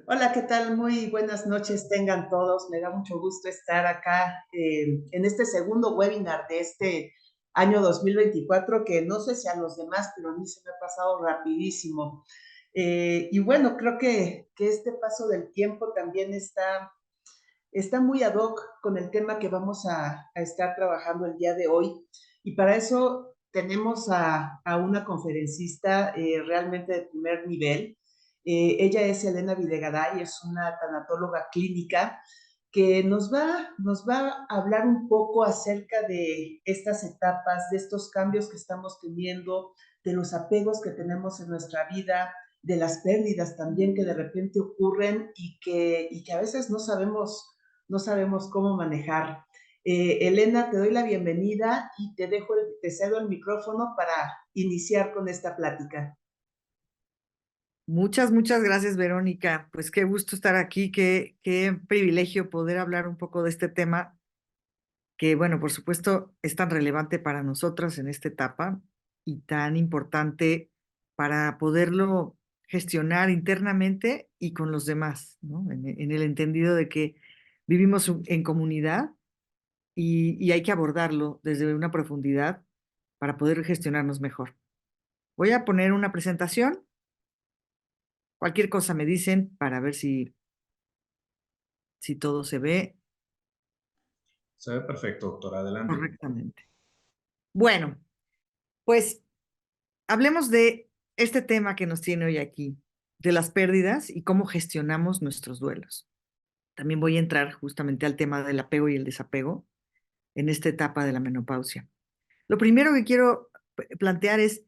Hola, ¿qué tal? Muy buenas noches tengan todos. Me da mucho gusto estar acá en este segundo webinar de este año 2024, que no sé si a los demás, pero a mí se me ha pasado rapidísimo. Y bueno, creo que este paso del tiempo también está muy ad hoc con el tema que vamos a estar trabajando el día de hoy. Y para eso tenemos a una conferencista realmente de primer nivel. Ella es Elena Videgaray, es una tanatóloga clínica que nos va a hablar un poco acerca de estas etapas, de estos cambios que estamos teniendo, de los apegos que tenemos en nuestra vida, de las pérdidas también que de repente ocurren y que a veces no sabemos cómo manejar. Elena, te doy la bienvenida y te cedo el micrófono para iniciar con esta plática. Muchas gracias, Verónica. Pues qué gusto estar aquí, qué privilegio poder hablar un poco de este tema que, bueno, por supuesto, es tan relevante para nosotras en esta etapa y tan importante para poderlo gestionar internamente y con los demás, ¿no? En el entendido de que vivimos en comunidad y hay que abordarlo desde una profundidad para poder gestionarnos mejor. Voy a poner una presentación. Cualquier cosa me dicen para ver si todo se ve Se ve perfecto, doctora. Adelante. correctamente. Bueno, pues hablemos de este tema que nos tiene hoy aquí, de las pérdidas y cómo gestionamos nuestros duelos. También voy a entrar justamente al tema del apego y el desapego en esta etapa de la menopausia. Lo primero que quiero plantear es,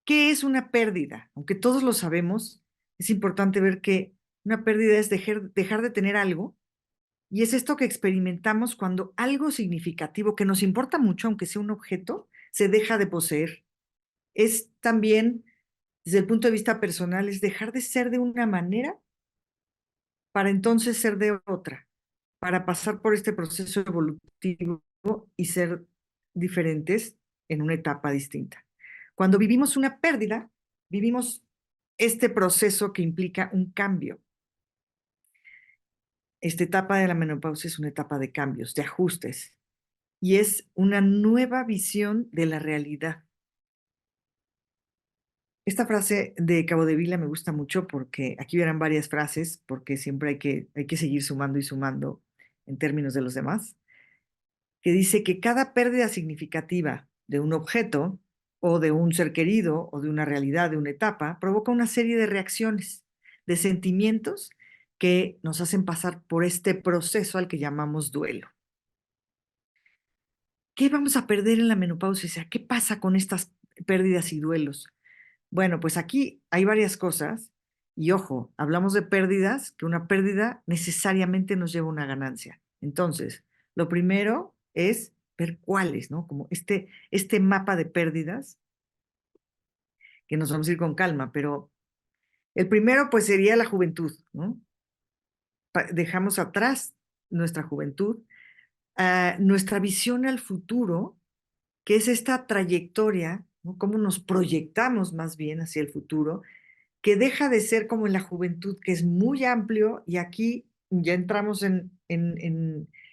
¿qué es una pérdida? Aunque todos lo sabemos, es importante ver que una pérdida es dejar de tener algo. Y es esto que experimentamos cuando algo significativo que nos importa mucho, aunque sea un objeto, se deja de poseer. Es también, desde el punto de vista personal, es dejar de ser de una manera para entonces ser de otra, para pasar por este proceso evolutivo y ser diferentes en una etapa distinta. Cuando vivimos una pérdida, vivimos este proceso que implica un cambio. Esta etapa de la menopausia es una etapa de cambios, de ajustes, y es una nueva visión de la realidad. Esta frase de Cabo de Vila me gusta mucho porque aquí verán varias frases, porque siempre hay que seguir sumando y sumando en términos de los demás, que dice que cada pérdida significativa de un objeto o de un ser querido o de una realidad, de una etapa, provoca una serie de reacciones, de sentimientos que nos hacen pasar por este proceso al que llamamos duelo. ¿Qué vamos a perder en la menopausia? O sea, ¿qué pasa con estas pérdidas y duelos? Bueno, pues aquí hay varias cosas y ojo, hablamos de pérdidas, que una pérdida necesariamente nos lleva a una ganancia. Entonces, lo primero es ver cuáles, ¿no? Como este mapa de pérdidas, que nos vamos a ir con calma, pero el primero pues sería la juventud, ¿no? Dejamos atrás nuestra juventud, nuestra visión al futuro, que es esta trayectoria, ¿no? Cómo nos proyectamos más bien hacia el futuro, que deja de ser como en la juventud, que es muy amplio, y aquí ya entramos en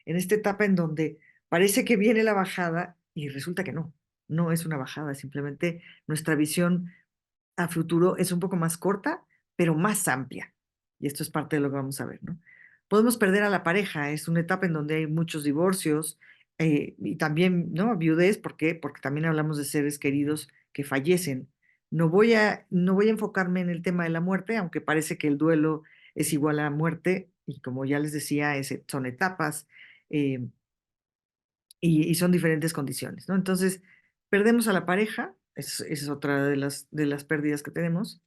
esta etapa en donde parece que viene la bajada y resulta que no es una bajada, simplemente nuestra visión a futuro es un poco más corta, pero más amplia. Y esto es parte de lo que vamos a ver, ¿no? Podemos perder a la pareja, es una etapa en donde hay muchos divorcios y también, ¿no? Viudez, ¿por qué? Porque también hablamos de seres queridos que fallecen. No voy a enfocarme en el tema de la muerte, aunque parece que el duelo es igual a muerte, y como ya les decía, son etapas eh, y son diferentes condiciones, ¿no? Entonces, perdemos a la pareja, esa es otra de las pérdidas que tenemos.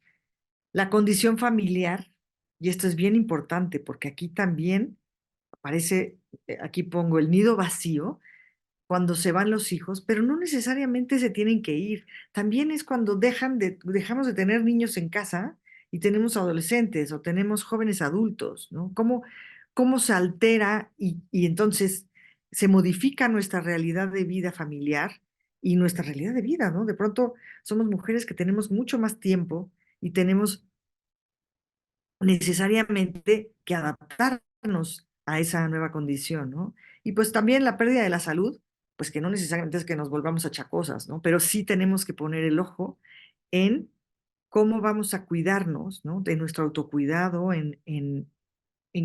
La condición familiar, y esto es bien importante porque aquí también aparece, aquí pongo el nido vacío, cuando se van los hijos, pero no necesariamente se tienen que ir. También es cuando dejamos de tener niños en casa y tenemos adolescentes o tenemos jóvenes adultos, ¿no? ¿Cómo se altera y entonces se modifica nuestra realidad de vida familiar y nuestra realidad de vida, ¿no? De pronto somos mujeres que tenemos mucho más tiempo y tenemos necesariamente que adaptarnos a esa nueva condición, ¿no? Y pues también la pérdida de la salud, pues que no necesariamente es que nos volvamos achacosas, ¿no? Pero sí tenemos que poner el ojo en cómo vamos a cuidarnos, ¿no? De nuestro autocuidado, en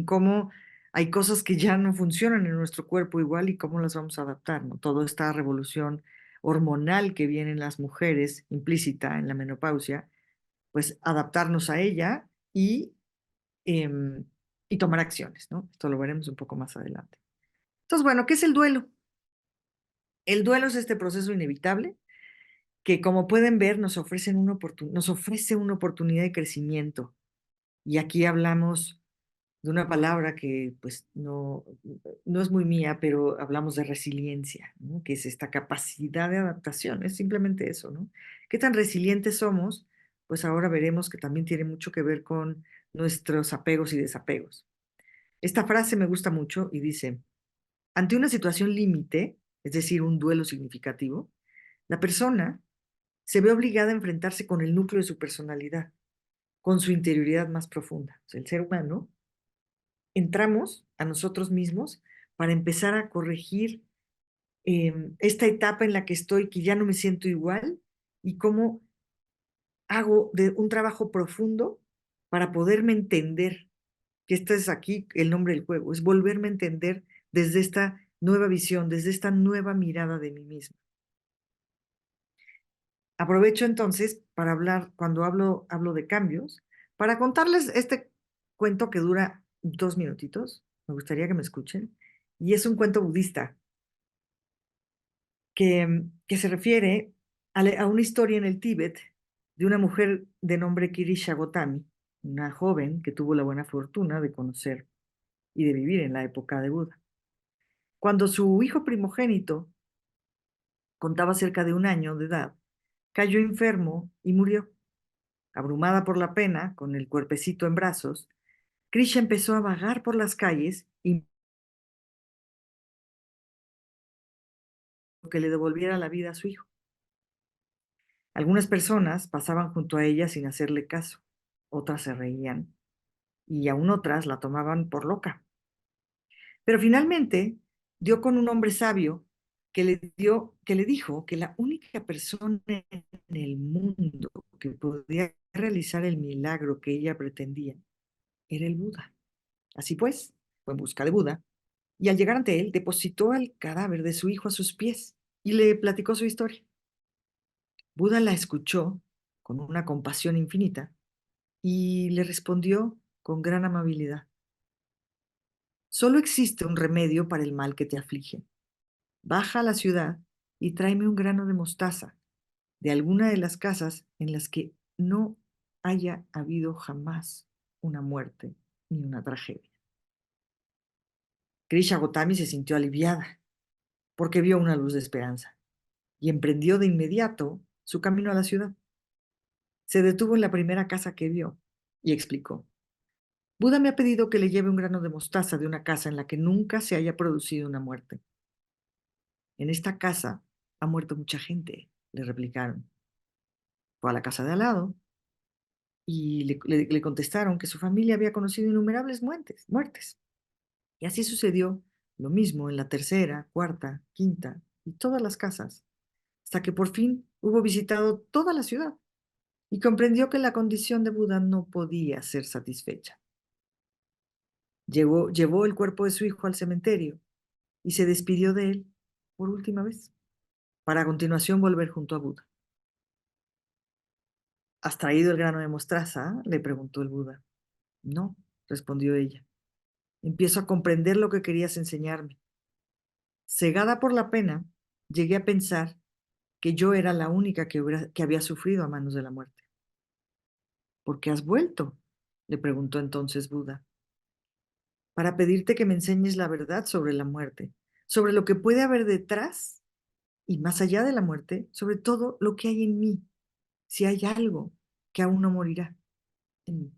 cómo hay cosas que ya no funcionan en nuestro cuerpo igual y cómo las vamos a adaptar, ¿no? Toda esta revolución hormonal que viene en las mujeres, implícita en la menopausia, pues adaptarnos a ella em, y tomar acciones, ¿no? Esto lo veremos un poco más adelante. Entonces, bueno, ¿qué es el duelo? El duelo es este proceso inevitable que, como pueden ver, nos ofrece una oportunidad de crecimiento. Y aquí hablamos de una palabra que pues no es muy mía, pero hablamos de resiliencia, ¿no? Que es esta capacidad de adaptación, es simplemente eso, ¿no? ¿Qué tan resilientes somos? Pues ahora veremos que también tiene mucho que ver con nuestros apegos y desapegos. Esta frase me gusta mucho y dice, ante una situación límite, es decir, un duelo significativo, la persona se ve obligada a enfrentarse con el núcleo de su personalidad, con su interioridad más profunda. O sea, el ser humano entramos a nosotros mismos para empezar a corregir esta etapa en la que estoy, que ya no me siento igual, y cómo hago de un trabajo profundo para poderme entender, que este es aquí el nombre del juego, es volverme a entender desde esta nueva visión, desde esta nueva mirada de mí misma. Aprovecho entonces para hablar, cuando hablo de cambios, para contarles este cuento que dura 2 minutitos. Me gustaría que me escuchen. Y es un cuento budista que se refiere a una historia en el Tíbet de una mujer de nombre Kirisha Gotami, una joven que tuvo la buena fortuna de conocer y de vivir en la época de Buda. Cuando su hijo primogénito contaba cerca de 1 año de edad, cayó enfermo y murió. Abrumada por la pena, con el cuerpecito en brazos, Krisha empezó a vagar por las calles y que le devolviera la vida a su hijo. Algunas personas pasaban junto a ella sin hacerle caso, otras se reían y aún otras la tomaban por loca. Pero finalmente dio con un hombre sabio que le dijo que la única persona en el mundo que podía realizar el milagro que ella pretendía era el Buda. Así pues, fue en busca de Buda y al llegar ante él depositó el cadáver de su hijo a sus pies y le platicó su historia. Buda la escuchó con una compasión infinita y le respondió con gran amabilidad. Solo existe un remedio para el mal que te aflige. Baja a la ciudad y tráeme un grano de mostaza de alguna de las casas en las que no haya habido jamás una muerte ni una tragedia. Krisha Gotami se sintió aliviada porque vio una luz de esperanza y emprendió de inmediato su camino a la ciudad. Se detuvo en la primera casa que vio y explicó. Buda me ha pedido que le lleve un grano de mostaza de una casa en la que nunca se haya producido una muerte. En esta casa ha muerto mucha gente, le replicaron. Fue a la casa de al lado y le contestaron que su familia había conocido innumerables muertes. Y así sucedió lo mismo en la tercera, cuarta, quinta y todas las casas, hasta que por fin hubo visitado toda la ciudad y comprendió que la condición de Buda no podía ser satisfecha. Llevó el cuerpo de su hijo al cementerio y se despidió de él por última vez, para a continuación volver junto a Buda. ¿Has traído el grano de mostaza? Le preguntó el Buda. No, respondió ella. Empiezo a comprender lo que querías enseñarme. Cegada por la pena, llegué a pensar que yo era la única que había sufrido a manos de la muerte. ¿Por qué has vuelto? Le preguntó entonces Buda. Para pedirte que me enseñes la verdad sobre la muerte, sobre lo que puede haber detrás y más allá de la muerte, sobre todo lo que hay en mí, si hay algo que aún no morirá en mí.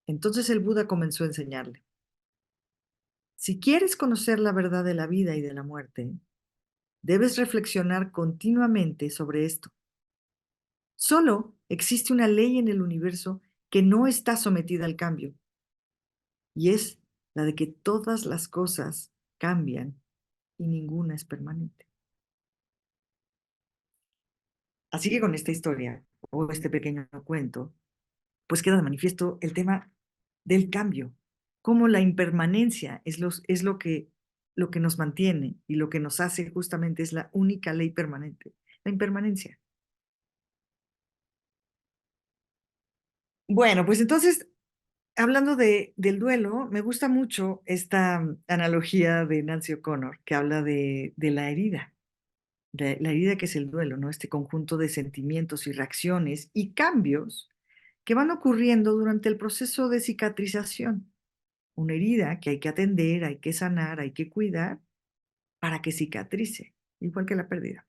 Entonces el Buda comenzó a enseñarle. Si quieres conocer la verdad de la vida y de la muerte, debes reflexionar continuamente sobre esto. Solo existe una ley en el universo que no está sometida al cambio, y es la de que todas las cosas cambian y ninguna es permanente. Así que con esta historia o este pequeño cuento, pues queda de manifiesto el tema del cambio, cómo la impermanencia es lo que nos mantiene y lo que nos hace justamente es la única ley permanente, la impermanencia. Bueno, pues entonces, hablando del duelo, me gusta mucho esta analogía de Nancy O'Connor, que habla de la herida, de la herida que es el duelo, ¿no? Este conjunto de sentimientos y reacciones y cambios que van ocurriendo durante el proceso de cicatrización. Una herida que hay que atender, hay que sanar, hay que cuidar para que cicatrice, igual que la pérdida.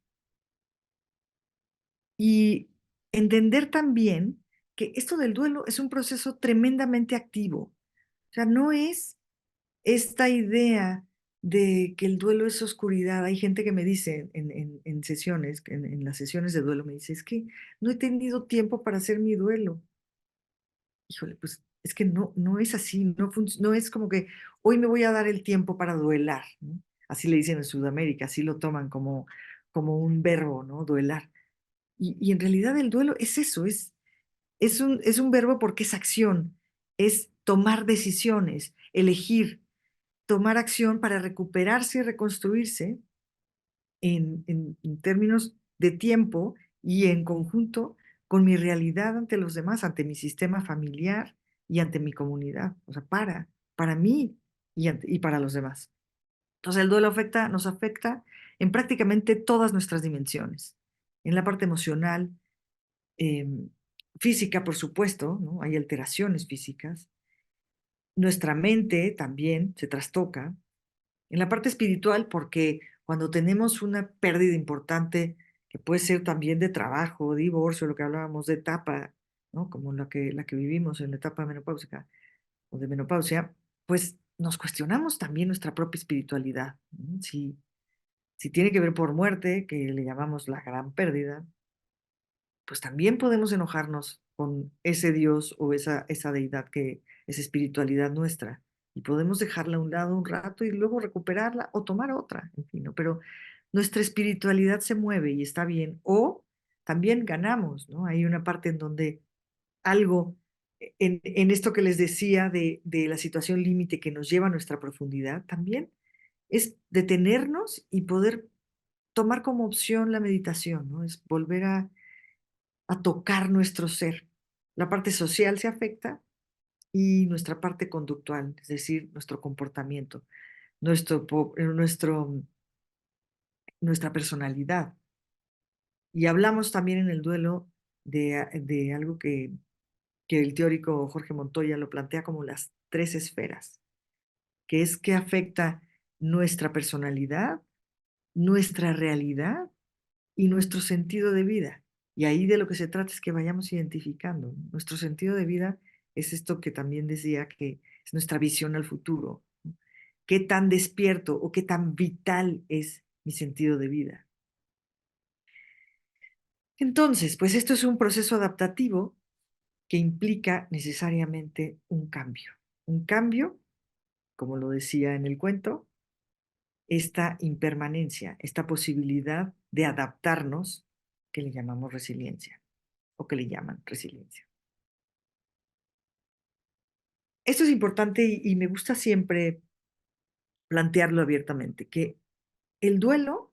Y entender también que esto del duelo es un proceso tremendamente activo. O sea, no es esta idea de que el duelo es oscuridad. Hay gente que me dice en sesiones, en las sesiones de duelo, me dice, es que no he tenido tiempo para hacer mi duelo. Híjole, pues es que no es así, no es como que hoy me voy a dar el tiempo para duelar, ¿no? Así le dicen en Sudamérica, así lo toman como un verbo, ¿no? Duelar. Y en realidad el duelo es eso, es un verbo porque es acción, es tomar decisiones, elegir, tomar acción para recuperarse y reconstruirse en términos de tiempo y en conjunto con mi realidad ante los demás, ante mi sistema familiar y ante mi comunidad, o sea, para mí y para los demás. Entonces el duelo nos afecta en prácticamente todas nuestras dimensiones, en la parte emocional, em, física, por supuesto, ¿no? Hay alteraciones físicas, nuestra mente también se trastoca, en la parte espiritual, porque cuando tenemos una pérdida importante, que puede ser también de trabajo, divorcio, lo que hablábamos de etapa, ¿no? Como la que vivimos en la etapa menopáusica o de menopausia, pues nos cuestionamos también nuestra propia espiritualidad, ¿no? Si tiene que ver por muerte, que le llamamos la gran pérdida, pues también podemos enojarnos con ese Dios o esa deidad que es espiritualidad nuestra. Y podemos dejarla a un lado un rato y luego recuperarla o tomar otra, en fin, ¿no? Pero nuestra espiritualidad se mueve y está bien. O también ganamos, ¿no? Hay una parte en donde algo, en esto que les decía de la situación límite que nos lleva a nuestra profundidad, también es detenernos y poder tomar como opción la meditación, ¿no? Es volver a tocar nuestro ser. La parte social se afecta y nuestra parte conductual, es decir, nuestro comportamiento, nuestra personalidad. Y hablamos también en el duelo de algo que el teórico Jorge Montoya lo plantea como las tres esferas, que es que afecta nuestra personalidad, nuestra realidad y nuestro sentido de vida. Y ahí de lo que se trata es que vayamos identificando, ¿no? Nuestro sentido de vida es esto que también decía que es nuestra visión al futuro, ¿no? ¿Qué tan despierto o qué tan vital es mi sentido de vida? Entonces, pues esto es un proceso adaptativo que implica necesariamente un cambio. Un cambio, como lo decía en el cuento, esta impermanencia, esta posibilidad de adaptarnos que le llamamos resiliencia o que le llaman resiliencia. Esto es importante y me gusta siempre plantearlo abiertamente, que el duelo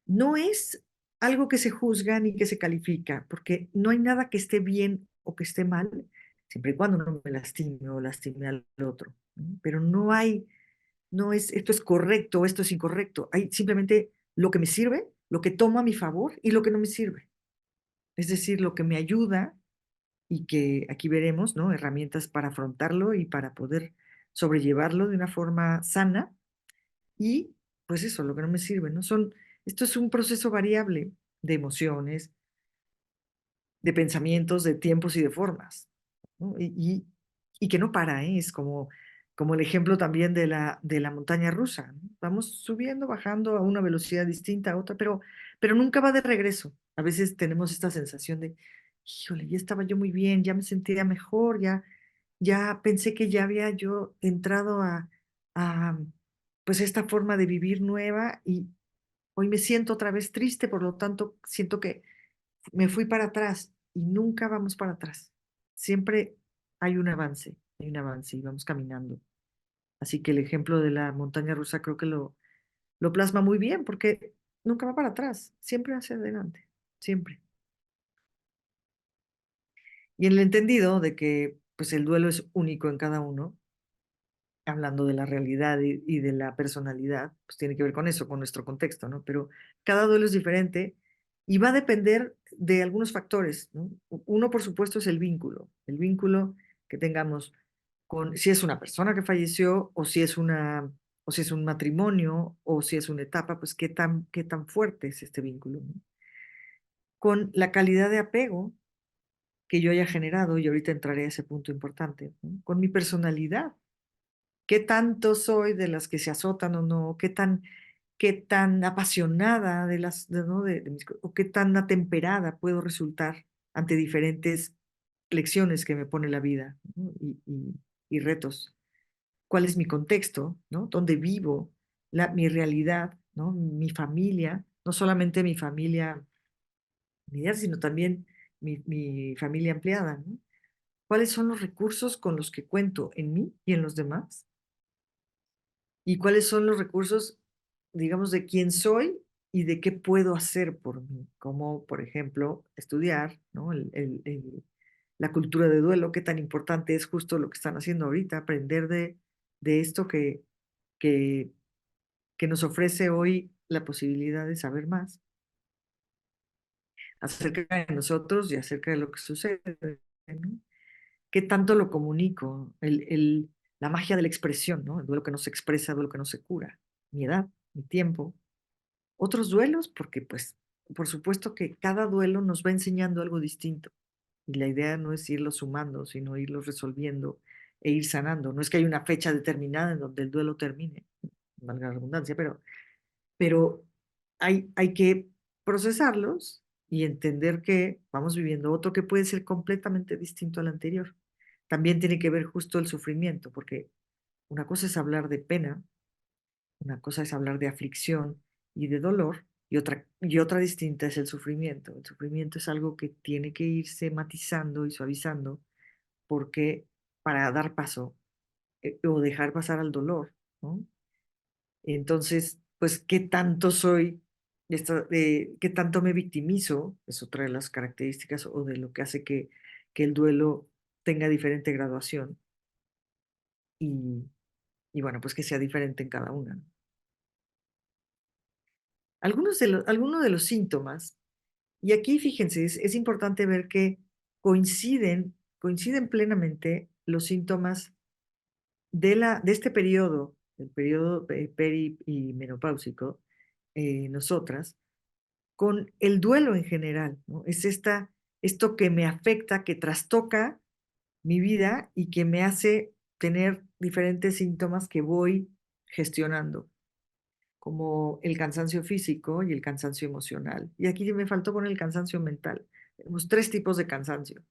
no es algo que se juzga ni que se califica, porque no hay nada que esté bien o que esté mal, siempre y cuando no me lastime o lastime al otro, ¿no? Pero no es, esto es correcto o esto es incorrecto, hay simplemente lo que me sirve, lo que tomo a mi favor y lo que no me sirve. Es decir, lo que me ayuda y que aquí veremos, ¿no? Herramientas para afrontarlo y para poder sobrellevarlo de una forma sana y pues eso, lo que no me sirve, ¿no? Esto es un proceso variable de emociones, de pensamientos, de tiempos y de formas, ¿no? Y que no para, ¿eh? Es como el ejemplo también de la montaña rusa, ¿no? Vamos subiendo, bajando a una velocidad distinta a otra, pero nunca va de regreso. A veces tenemos esta sensación de, híjole, ya estaba yo muy bien, ya me sentía mejor, ya pensé que ya había yo entrado a, pues, esta forma de vivir nueva y hoy me siento otra vez triste, por lo tanto, siento que me fui para atrás y nunca vamos para atrás. Siempre hay un avance y vamos caminando. Así que el ejemplo de la montaña rusa creo que lo plasma muy bien porque nunca va para atrás, siempre hacia adelante, siempre. Y en el entendido de que pues el duelo es único en cada uno, hablando de la realidad y de la personalidad, pues tiene que ver con eso, con nuestro contexto, ¿no? Pero cada duelo es diferente y va a depender de algunos factores, ¿no? Uno, por supuesto, es el vínculo que tengamos con, si es una persona que falleció o si es un matrimonio o si es una etapa, pues qué tan fuerte es este vínculo, ¿no? Con la calidad de apego que yo haya generado, y ahorita entraré a ese punto importante, ¿no? Con mi personalidad, qué tanto soy de las que se azotan o no, qué tan apasionada de las, ¿no? De o qué tan atemperada puedo resultar ante diferentes lecciones que me pone la vida, ¿no? Y retos. ¿Cuál es mi contexto? ¿No? ¿Dónde vivo? Mi realidad, ¿no? Mi familia, no solamente mi familia inmediata, sino también mi familia ampliada, ¿no? ¿Cuáles son los recursos con los que cuento en mí y en los demás? ¿Y cuáles son los recursos, digamos, de quién soy y de qué puedo hacer por mí? Como, por ejemplo, estudiar, ¿no? La cultura de duelo, qué tan importante es justo lo que están haciendo ahorita, aprender de esto que, que nos ofrece hoy la posibilidad de saber más acerca de nosotros y acerca de lo que sucede, ¿no? ¿Qué tanto lo comunico? La magia de la expresión, ¿no? El duelo que no se expresa, el duelo que no se cura. Mi edad, mi tiempo. Otros duelos, porque pues, por supuesto que cada duelo nos va enseñando algo distinto. Y la idea no es irlos sumando, sino irlos resolviendo e ir sanando. No es que hay una fecha determinada en donde el duelo termine, valga la redundancia, pero hay que procesarlos y entender que vamos viviendo otro que puede ser completamente distinto al anterior. También tiene que ver justo el sufrimiento, porque una cosa es hablar de pena, una cosa es hablar de aflicción y de dolor, y otra distinta es el sufrimiento. El sufrimiento es algo que tiene que irse matizando y suavizando porque para dar paso o dejar pasar al dolor, ¿no? Entonces, pues, ¿qué tanto soy, qué tanto me victimizo? Es otra de las características o de lo que hace que el duelo tenga diferente graduación y, y bueno, pues que sea diferente en cada una, ¿no? Algunos de los síntomas, y aquí fíjense, es importante ver que coinciden plenamente los síntomas de este periodo, el periodo peri y menopáusico, nosotras, con el duelo en general, ¿no? Es esto que me afecta, que trastoca mi vida y que me hace tener diferentes síntomas que voy gestionando, como el cansancio físico y el cansancio emocional. Y aquí me faltó poner el cansancio mental. Tenemos tres tipos de cansancio.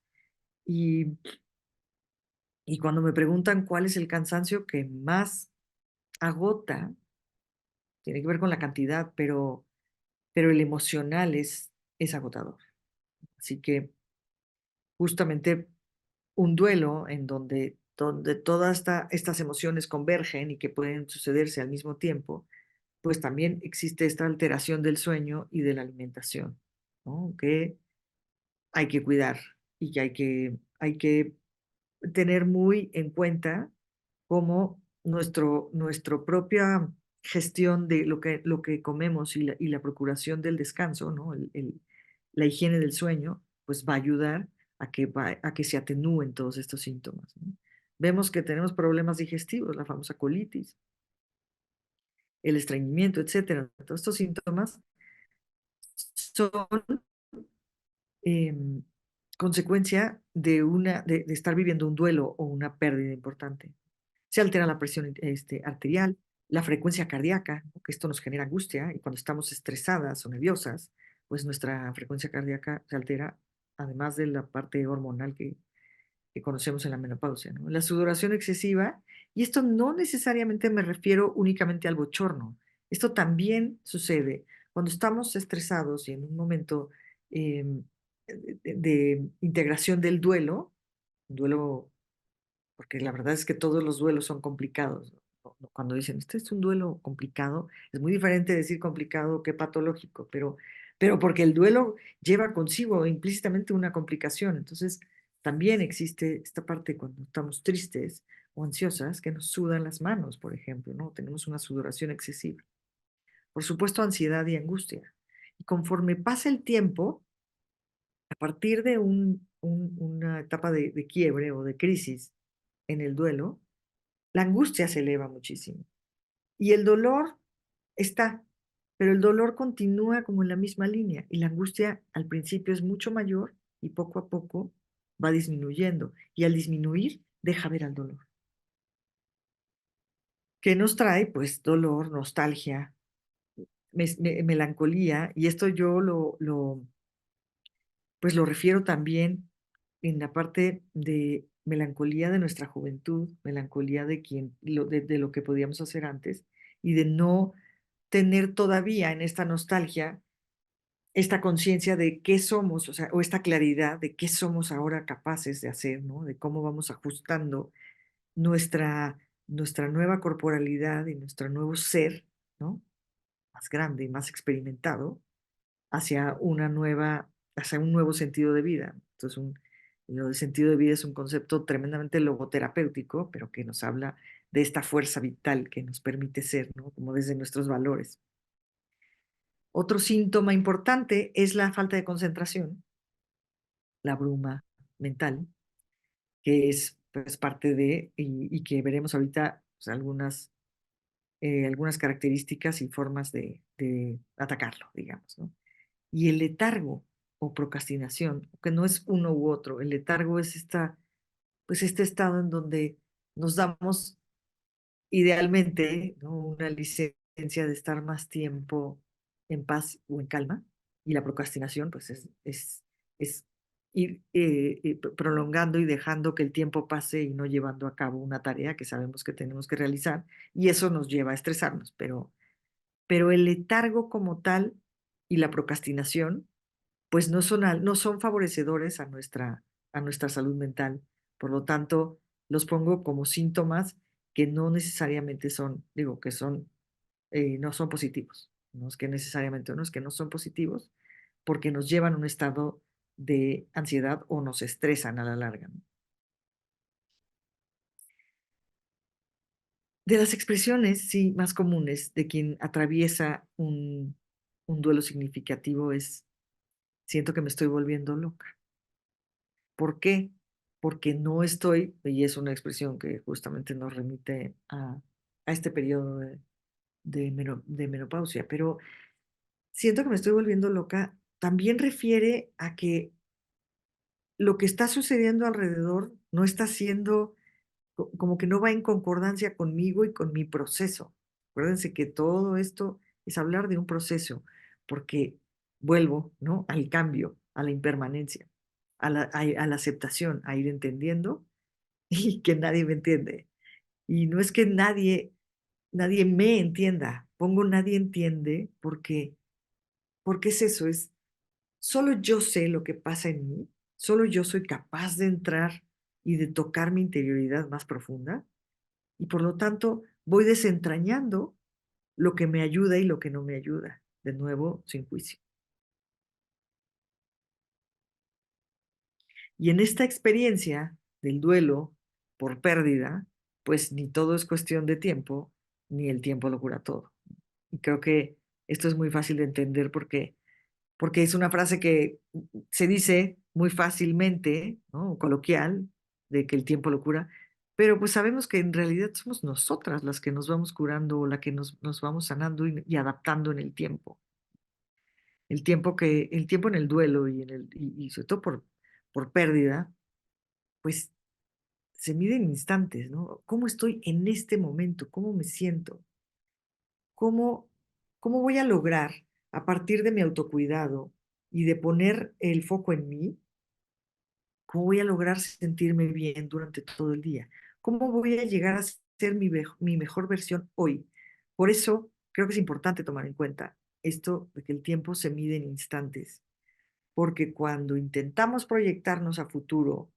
Y, y cuando me preguntan cuál es el cansancio que más agota, tiene que ver con la cantidad, pero el emocional es agotador. Así que justamente un duelo en donde todas estas emociones convergen y que pueden sucederse al mismo tiempo, pues también existe esta alteración del sueño y de la alimentación, ¿no? Que hay que cuidar y que hay que tener muy en cuenta cómo nuestra propia gestión de lo que comemos y la procuración del descanso, ¿no? La higiene del sueño, pues va a ayudar a que se atenúen todos estos síntomas, ¿no? Vemos que tenemos problemas digestivos, la famosa colitis, el estreñimiento, etcétera. Todos estos síntomas son em, consecuencia de estar viviendo un duelo o una pérdida importante. Se altera la presión arterial, la frecuencia cardíaca, ¿no? Que esto nos genera angustia y cuando estamos estresadas o nerviosas, pues nuestra frecuencia cardíaca se altera además de la parte hormonal que conocemos en la menopausia, ¿no? La sudoración excesiva, y esto no necesariamente me refiero únicamente al bochorno. Esto también sucede cuando estamos estresados y en un momento em, de integración del duelo, un duelo, porque la verdad es que todos los duelos son complicados, ¿no? Cuando dicen, este es un duelo complicado, es muy diferente decir complicado que patológico, pero porque el duelo lleva consigo implícitamente una complicación. Entonces, también existe esta parte cuando estamos tristes o ansiosas que nos sudan las manos, por ejemplo, ¿no? Tenemos una sudoración excesiva. Por supuesto, ansiedad y angustia. Y conforme pasa el tiempo, a partir de una etapa de quiebre o de crisis en el duelo, la angustia se eleva muchísimo. Y el dolor está, pero el dolor continúa como en la misma línea y la angustia al principio es mucho mayor y poco a poco va disminuyendo. Y al disminuir, deja ver al dolor. ¿Qué nos trae? Pues dolor, nostalgia, melancolía. Y esto yo pues lo refiero también en la parte de melancolía de nuestra juventud, melancolía de lo que podíamos hacer antes y de no tener todavía en esta nostalgia esta conciencia de qué somos, o sea, o esta claridad de qué somos ahora capaces de hacer, ¿no? De cómo vamos ajustando nuestra, nuestra nueva corporalidad y nuestro nuevo ser, ¿no? Más grande y más experimentado hacia un nuevo sentido de vida. Entonces, lo del sentido de vida es un concepto tremendamente logoterapéutico, pero que nos habla de esta fuerza vital que nos permite ser, ¿no? Como desde nuestros valores. Otro síntoma importante es la falta de concentración, la bruma mental, que es pues, parte y que veremos ahorita pues, algunas características y formas de atacarlo, digamos, ¿no? Y el letargo o procrastinación, que no es uno u otro, el letargo es pues este estado en donde nos damos idealmente, ¿no? Una licencia de estar más tiempo en paz o en calma, y la procrastinación pues es ir prolongando y dejando que el tiempo pase y no llevando a cabo una tarea que sabemos que tenemos que realizar, y eso nos lleva a estresarnos, pero el letargo como tal y la procrastinación pues no son favorecedores a nuestra salud mental. Por lo tanto, los pongo como síntomas que no necesariamente son, digo, que son, no son positivos. No es que necesariamente, no es que no son positivos, porque nos llevan a un estado de ansiedad o nos estresan a la larga, ¿no? De las expresiones, sí, más comunes de quien atraviesa un duelo significativo es, siento que me estoy volviendo loca. ¿Por qué? Porque no estoy, y es una expresión que justamente nos remite a este periodo de menopausia, pero siento que me estoy volviendo loca, también refiere a que lo que está sucediendo alrededor no está siendo, como que no va en concordancia conmigo y con mi proceso. Acuérdense que todo esto es hablar de un proceso, porque vuelvo, ¿no? Al cambio, a la impermanencia, a la aceptación, a ir entendiendo y que nadie me entiende. Y no es que nadie me entienda, pongo nadie entiende porque es eso, es solo yo sé lo que pasa en mí, solo yo soy capaz de entrar y de tocar mi interioridad más profunda y por lo tanto voy desentrañando lo que me ayuda y lo que no me ayuda, de nuevo sin juicio. Y en esta experiencia del duelo por pérdida, pues ni todo es cuestión de tiempo, ni el tiempo lo cura todo. Y creo que esto es muy fácil de entender porque es una frase que se dice muy fácilmente, ¿no? Coloquial, de que el tiempo lo cura, pero pues sabemos que en realidad somos nosotras las que nos vamos curando o la que nos vamos sanando y adaptando en el tiempo. El tiempo en el duelo y sobre todo por pérdida, pues se mide en instantes, ¿no? ¿Cómo estoy en este momento? ¿Cómo me siento? ¿Cómo, cómo voy a lograr, a partir de mi autocuidado y de poner el foco en mí, ¿Cómo voy a lograr sentirme bien durante todo el día? ¿Cómo voy a llegar a ser mi mejor versión hoy? Por eso creo que es importante tomar en cuenta esto de que el tiempo se mide en instantes, porque cuando intentamos proyectarnos a futuro,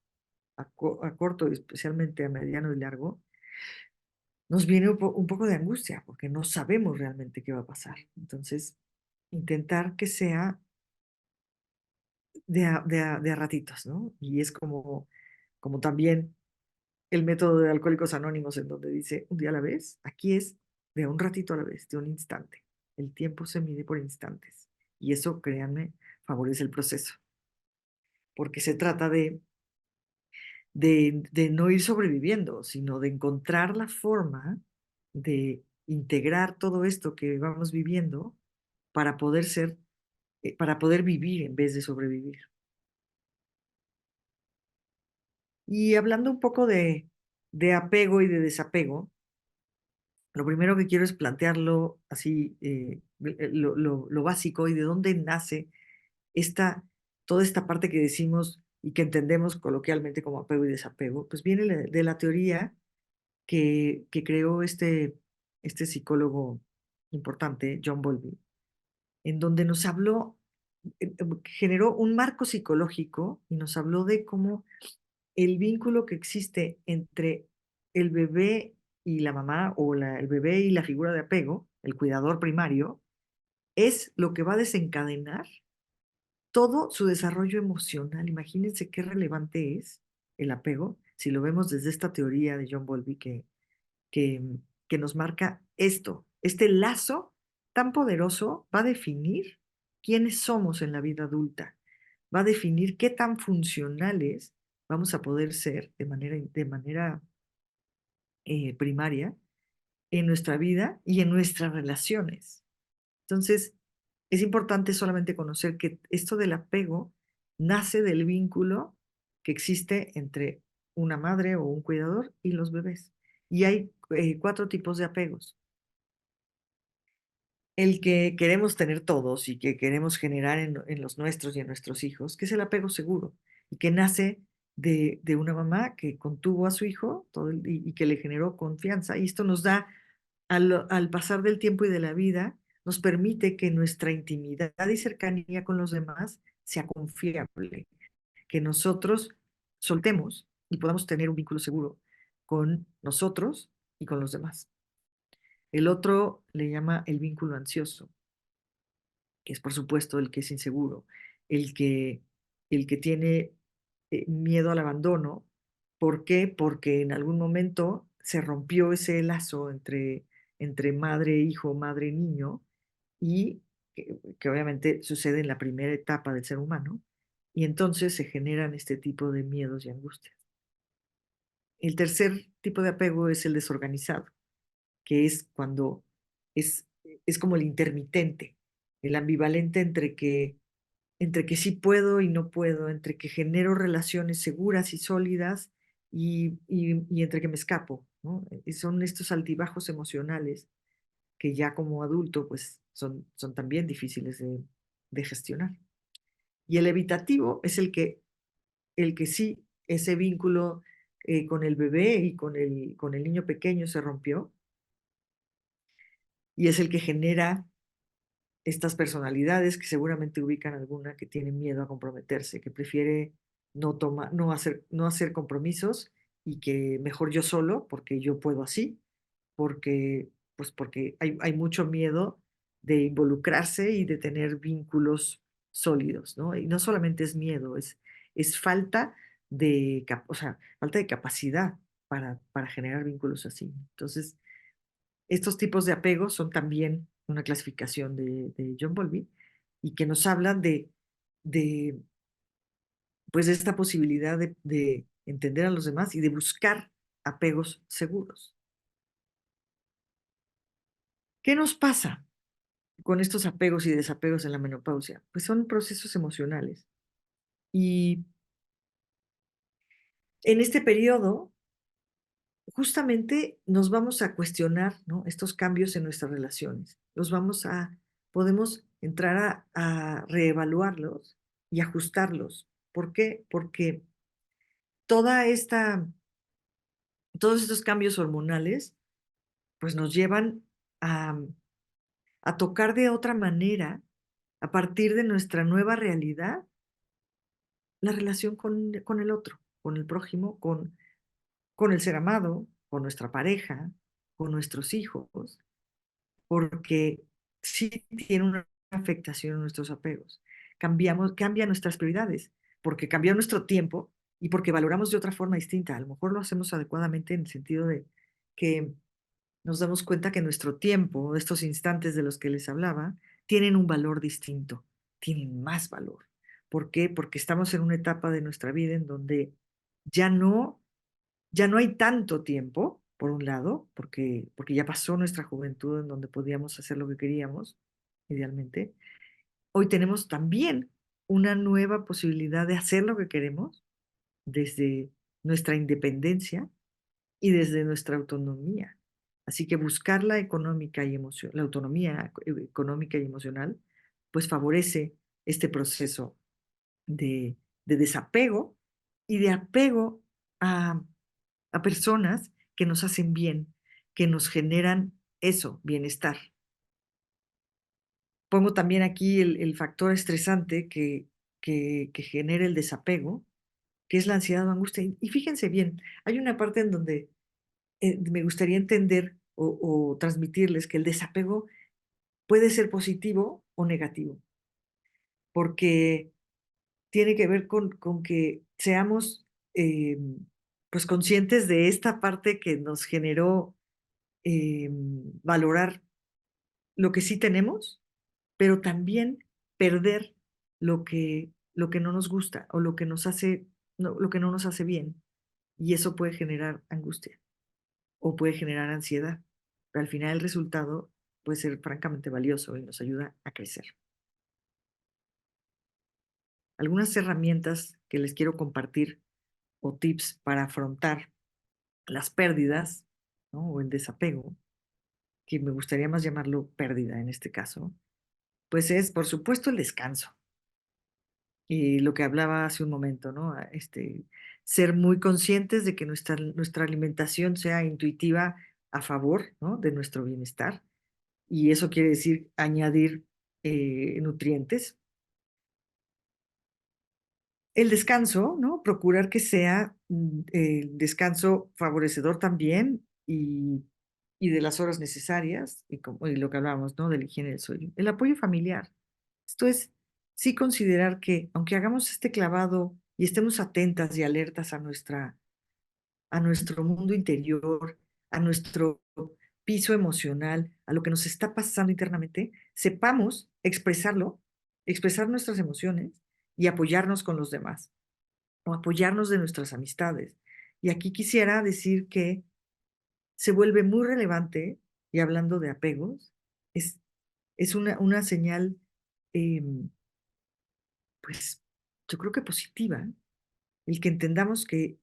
a corto y especialmente a mediano y largo, nos viene un poco de angustia porque no sabemos realmente qué va a pasar. Entonces, intentar que sea de a ratitos, ¿no? Y es como también el método de Alcohólicos Anónimos en donde dice un día a la vez, aquí es de un ratito a la vez, de un instante. El tiempo se mide por instantes y eso, créanme, favorece el proceso, porque se trata de no ir sobreviviendo, sino de encontrar la forma de integrar todo esto que vamos viviendo para poder para poder vivir en vez de sobrevivir. Y hablando un poco de apego y de desapego, lo primero que quiero es plantearlo así, lo básico y de dónde nace esta, toda esta parte que decimos y que entendemos coloquialmente como apego y desapego, pues viene de la teoría que creó este psicólogo importante, John Bowlby, en donde nos habló, generó un marco psicológico y nos habló de cómo el vínculo que existe entre el bebé y la mamá o el bebé y la figura de apego, el cuidador primario, es lo que va a desencadenar todo su desarrollo emocional. Imagínense qué relevante es el apego, si lo vemos desde esta teoría de John Bowlby que, que nos marca esto. Este lazo tan poderoso va a definir quiénes somos en la vida adulta, va a definir qué tan funcionales vamos a poder ser de manera primaria en nuestra vida y en nuestras relaciones. Entonces, es importante solamente conocer que esto del apego nace del vínculo que existe entre una madre o un cuidador y los bebés. Y hay 4 tipos de apegos. El que queremos tener todos y que queremos generar en los nuestros y en nuestros hijos, que es el apego seguro, y que nace de una mamá que contuvo a su hijo y que le generó confianza. Y esto nos da, al pasar del tiempo y de la vida, nos permite que nuestra intimidad y cercanía con los demás sea confiable, que nosotros soltemos y podamos tener un vínculo seguro con nosotros y con los demás. El otro le llama el vínculo ansioso, que es por supuesto el que es inseguro, el que, el que tiene miedo al abandono. ¿Por qué? Porque en algún momento se rompió ese lazo entre madre-hijo, madre-niño, y que obviamente sucede en la primera etapa del ser humano, y entonces se generan este tipo de miedos y angustias. El tercer tipo de apego es el desorganizado, que es cuando es, es como el intermitente, el ambivalente entre que sí puedo y no puedo, entre que genero relaciones seguras y sólidas y entre que me escapo, ¿no? Y son estos altibajos emocionales que ya como adulto pues son también difíciles de gestionar. Y el evitativo es el que sí, ese vínculo con el bebé y con el niño pequeño se rompió y es el que genera estas personalidades que seguramente ubican alguna que tiene miedo a comprometerse, que prefiere no hacer compromisos y que mejor yo solo, porque yo puedo así, porque hay mucho miedo de involucrarse y de tener vínculos sólidos, ¿no? Y no solamente es miedo, es falta de capacidad para generar vínculos así. Entonces, estos tipos de apegos son también una clasificación de John Bowlby y que nos hablan de, pues, de esta posibilidad de entender a los demás y de buscar apegos seguros. ¿Qué nos pasa con estos apegos y desapegos en la menopausia? Pues son procesos emocionales. Y en este periodo, justamente nos vamos a cuestionar, ¿no?, estos cambios en nuestras relaciones. Podemos entrar a reevaluarlos y ajustarlos. ¿Por qué? Porque toda esta, todos estos cambios hormonales, pues nos llevan a, a tocar de otra manera, a partir de nuestra nueva realidad, la relación con el otro, con el prójimo, con el ser amado, con nuestra pareja, con nuestros hijos, porque sí tiene una afectación en nuestros apegos. Cambia nuestras prioridades, porque cambió nuestro tiempo y porque valoramos de otra forma distinta. A lo mejor lo hacemos adecuadamente en el sentido de que nos damos cuenta que nuestro tiempo, estos instantes de los que les hablaba, tienen un valor distinto, tienen más valor. ¿Por qué? Porque estamos en una etapa de nuestra vida en donde ya no, ya no hay tanto tiempo, por un lado, porque ya pasó nuestra juventud en donde podíamos hacer lo que queríamos, idealmente. Hoy tenemos también una nueva posibilidad de hacer lo que queremos desde nuestra independencia y desde nuestra autonomía. Así que buscar la económica y la autonomía económica y emocional, pues favorece este proceso de desapego y de apego a, a personas que nos hacen bien, que nos generan eso, bienestar. Pongo también aquí el factor estresante que genera el desapego, que es la ansiedad o angustia. Y fíjense bien, hay una parte en donde me gustaría entender o transmitirles que el desapego puede ser positivo o negativo, porque tiene que ver con que seamos pues conscientes de esta parte que nos generó valorar lo que sí tenemos, pero también perder lo que no nos gusta o lo que nos hace, lo que no nos hace bien. Y eso puede generar angustia o puede generar ansiedad. Pero al final el resultado puede ser francamente valioso y nos ayuda a crecer. Algunas herramientas que les quiero compartir o tips para afrontar las pérdidas, ¿no? O el desapego, que me gustaría más llamarlo pérdida en este caso, pues es, por supuesto, el descanso. Y lo que hablaba hace un momento, ¿no? Ser muy conscientes de que nuestra alimentación sea intuitiva a favor, ¿no? De nuestro bienestar. Y eso quiere decir añadir nutrientes. El descanso, ¿no? Procurar que sea descanso favorecedor también y de las horas necesarias, y lo que hablábamos, ¿no? De la higiene del sueño. El apoyo familiar. Esto es, sí considerar que, aunque hagamos este clavado y estemos atentas y alertas a nuestro mundo interior, a nuestro piso emocional, a lo que nos está pasando internamente, sepamos expresarlo, expresar nuestras emociones y apoyarnos con los demás o apoyarnos de nuestras amistades. Y aquí quisiera decir que se vuelve muy relevante, y hablando de apegos, es, es una señal, em, pues yo creo que positiva, el que entendamos que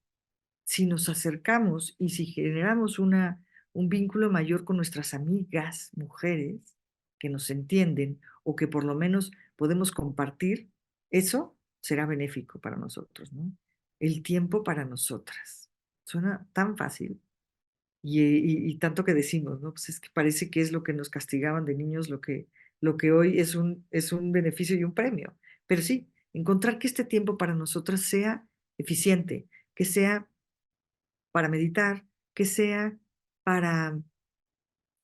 si nos acercamos y si generamos un vínculo mayor con nuestras amigas, mujeres, que nos entienden o que por lo menos podemos compartir, eso será benéfico para nosotros, ¿no? El tiempo para nosotras. Suena tan fácil y tanto que decimos, ¿no? Pues es que parece que es lo que nos castigaban de niños, lo que hoy es un beneficio y un premio. Pero sí, encontrar que este tiempo para nosotras sea eficiente, que sea para meditar, que sea para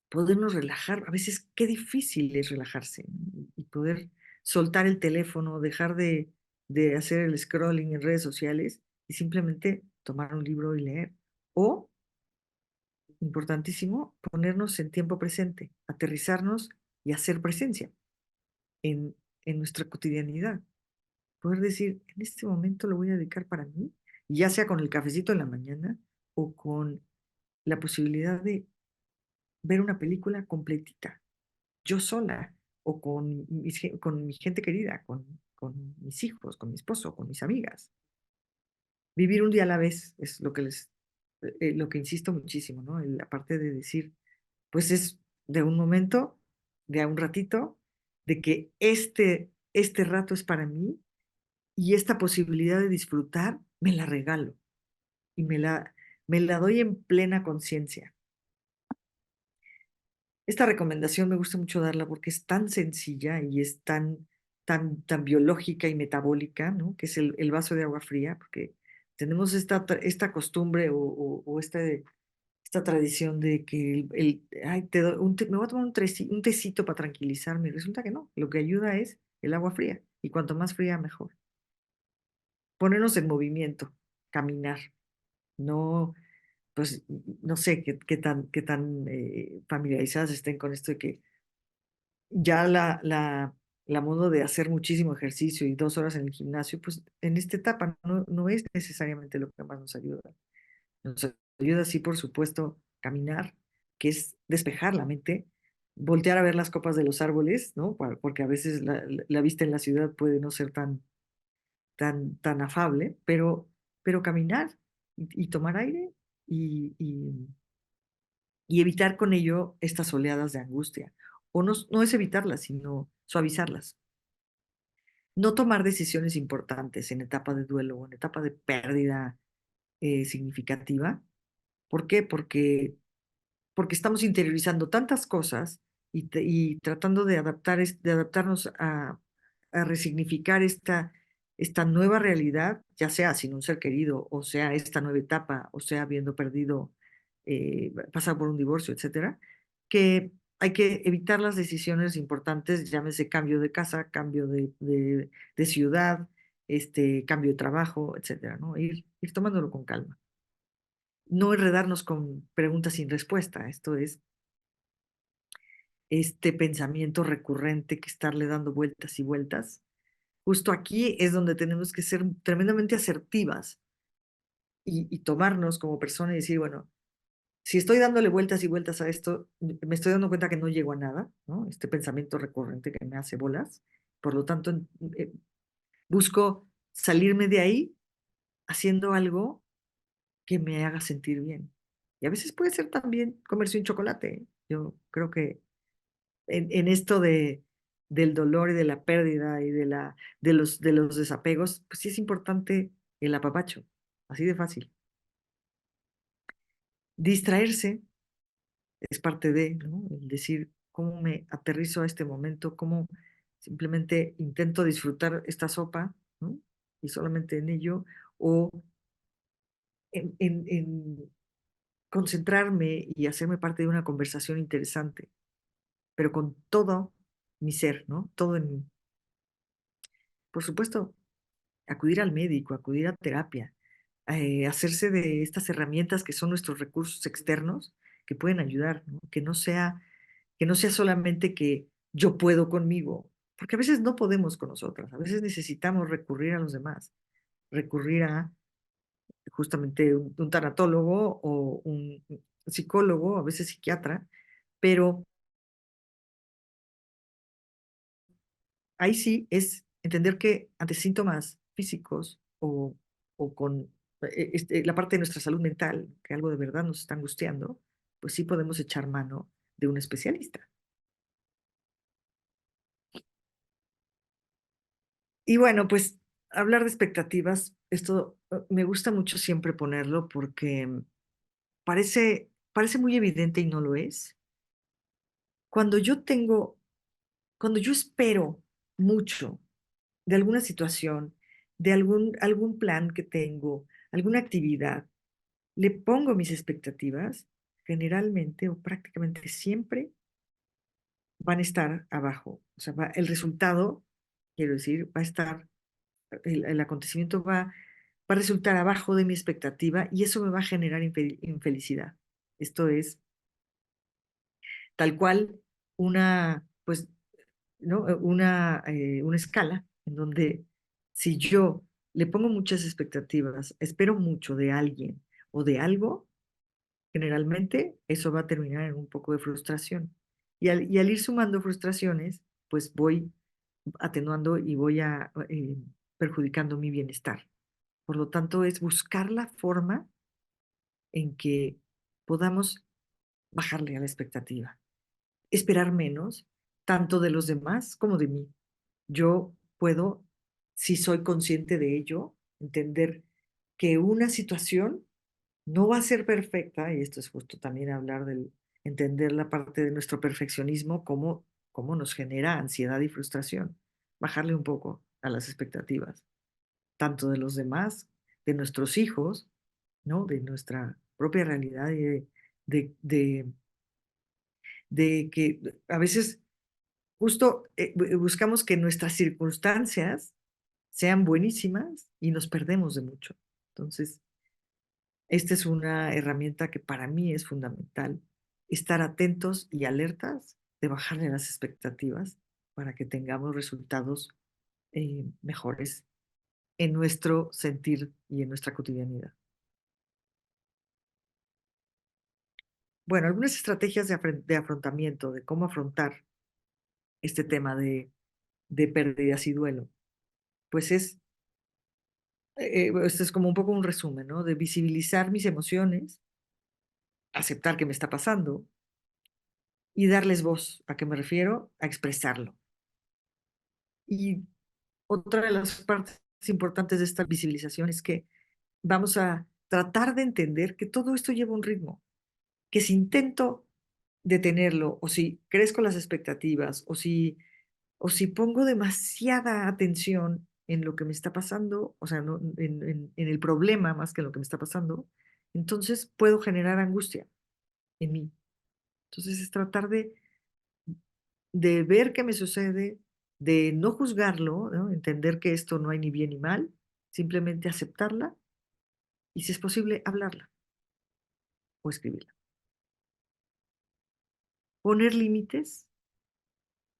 podernos relajar. A veces qué difícil es relajarse, ¿no? Y poder soltar el teléfono, dejar de hacer el scrolling en redes sociales y simplemente tomar un libro y leer. O, importantísimo, ponernos en tiempo presente, aterrizarnos y hacer presencia en, en nuestra cotidianidad. Poder decir, en este momento lo voy a dedicar para mí, ya sea con el cafecito en la mañana o con la posibilidad de ver una película completita, yo sola, o con mi gente querida, con mis hijos, con mi esposo, con mis amigas. Vivir un día a la vez es lo que insisto muchísimo, ¿no? La parte de decir, pues es de un momento, de a un ratito, de que este rato es para mí y esta posibilidad de disfrutar me la regalo. y me la doy en plena conciencia. Esta recomendación me gusta mucho darla porque es tan sencilla y es tan biológica y metabólica, ¿no? Que es el vaso de agua fría, porque tenemos esta costumbre o esta tradición de que ay, me voy a tomar un tecito para tranquilizarme. Y resulta que no, lo que ayuda es el agua fría y cuanto más fría, mejor. Ponernos en movimiento, caminar, no, pues no sé qué tan familiarizadas estén con esto de que ya la modo de hacer muchísimo ejercicio y 2 horas en el gimnasio, pues en esta etapa no es necesariamente lo que más nos ayuda. Nos ayuda, sí, por supuesto, caminar, que es despejar la mente, voltear a ver las copas de los árboles, ¿no? Porque a veces la vista en la ciudad puede no ser tan afable, pero caminar y tomar aire y, y- y evitar con ello estas oleadas de angustia. O no es evitarlas, sino suavizarlas. No tomar decisiones importantes en etapa de duelo o en etapa de pérdida significativa. ¿Por qué? Porque estamos interiorizando tantas cosas y tratando de adaptarnos a resignificar esta nueva realidad, ya sea sin un ser querido, o sea esta nueva etapa, o sea habiendo perdido, pasado por un divorcio, etcétera, que hay que evitar las decisiones importantes, llámese cambio de casa, cambio de ciudad, cambio de trabajo, etcétera, ¿no? Ir tomándolo con calma. No enredarnos con preguntas sin respuesta. Esto es este pensamiento recurrente que estarle dando vueltas y vueltas. Justo aquí es donde tenemos que ser tremendamente asertivas y tomarnos como persona y decir, bueno, si estoy dándole vueltas y vueltas a esto, me estoy dando cuenta que no llego a nada, ¿no? Este pensamiento recurrente que me hace bolas. Por lo tanto, eh, busco salirme de ahí haciendo algo que me haga sentir bien. Y a veces puede ser también comerse un chocolate. ¿Eh? Yo creo que en esto del dolor y de la pérdida y de los desapegos, pues sí es importante el apapacho, así de fácil. Distraerse es parte de, ¿no? El decir cómo me aterrizo a este momento, cómo simplemente intento disfrutar esta sopa, ¿no? Y solamente en ello, o en concentrarme y hacerme parte de una conversación interesante, pero con todo mi ser, ¿no? Todo en mí. Por supuesto, acudir al médico, acudir a terapia, hacerse de estas herramientas que son nuestros recursos externos que pueden ayudar, ¿no? Que no sea solamente que yo puedo conmigo, porque a veces no podemos con nosotras, a veces necesitamos recurrir a los demás, recurrir a justamente un tanatólogo o un psicólogo, a veces psiquiatra, pero ahí sí es entender que ante síntomas físicos o con la parte de nuestra salud mental, que algo de verdad nos está angustiando, pues sí podemos echar mano de un especialista. Y bueno, pues hablar de expectativas, esto me gusta mucho siempre ponerlo porque parece muy evidente y no lo es. Cuando yo tengo, cuando yo espero mucho de alguna situación, de algún plan que tengo, alguna actividad, le pongo mis expectativas, generalmente o prácticamente siempre van a estar abajo. O sea, el resultado, quiero decir, va a estar, el acontecimiento va a resultar abajo de mi expectativa y eso me va a generar infelicidad. Esto es tal cual pues, ¿no? Una escala en donde si yo le pongo muchas expectativas, espero mucho de alguien o de algo, generalmente eso va a terminar en un poco de frustración. Y al ir sumando frustraciones, pues voy atenuando y voy perjudicando mi bienestar. Por lo tanto, es buscar la forma en que podamos bajarle a la expectativa, esperar menos, tanto de los demás como de mí. Yo puedo, si soy consciente de ello, entender que una situación No va a ser perfecta, y esto es justo también hablar entender la parte de nuestro perfeccionismo, cómo nos genera ansiedad y frustración. Bajarle un poco a las expectativas, tanto de los demás, de nuestros hijos, ¿no? De nuestra propia realidad y de, de, de que a veces justo buscamos que nuestras circunstancias sean buenísimas y nos perdemos de mucho. Entonces, esta es una herramienta que para mí es fundamental, estar atentos y alertas de bajarle las expectativas para que tengamos resultados mejores en nuestro sentir y en nuestra cotidianidad. Bueno, algunas estrategias de afrontamiento, de cómo afrontar este tema de pérdidas y duelo, pues esto es como un poco un resumen, ¿no? De visibilizar mis emociones, aceptar que me está pasando y darles voz. ¿A qué me refiero? A expresarlo. Y otra de las partes importantes de esta visibilización es que vamos a tratar de entender que todo esto lleva un ritmo, que si intento detenerlo, o si crezco las expectativas, o si pongo demasiada atención en lo que me está pasando, o sea, en el problema más que en lo que me está pasando, entonces puedo generar angustia en mí. Entonces es tratar de ver qué me sucede, de no juzgarlo, ¿no? Entender que esto no hay ni bien ni mal, simplemente aceptarla y si es posible, hablarla o escribirla. Poner límites,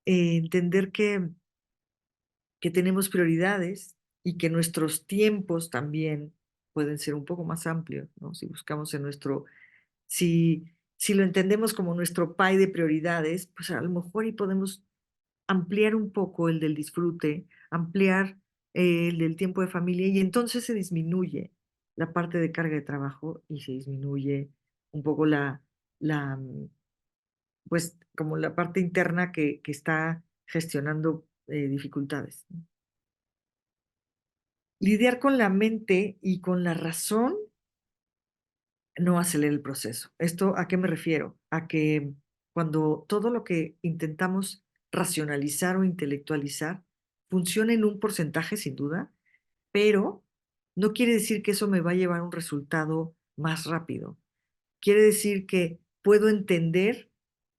entender que tenemos prioridades y que nuestros tiempos también pueden ser un poco más amplios, ¿no? Si buscamos si, si lo entendemos como nuestro pie de prioridades, pues a lo mejor y podemos ampliar un poco el del disfrute, ampliar el del tiempo de familia y entonces se disminuye la parte de carga de trabajo y se disminuye un poco pues como la parte interna que está gestionando dificultades. Lidiar con la mente y con la razón no acelera el proceso. ¿Esto a qué me refiero? A que cuando todo lo que intentamos racionalizar o intelectualizar funciona en un porcentaje, sin duda, pero no quiere decir que eso me va a llevar a un resultado más rápido. Quiere decir que puedo entender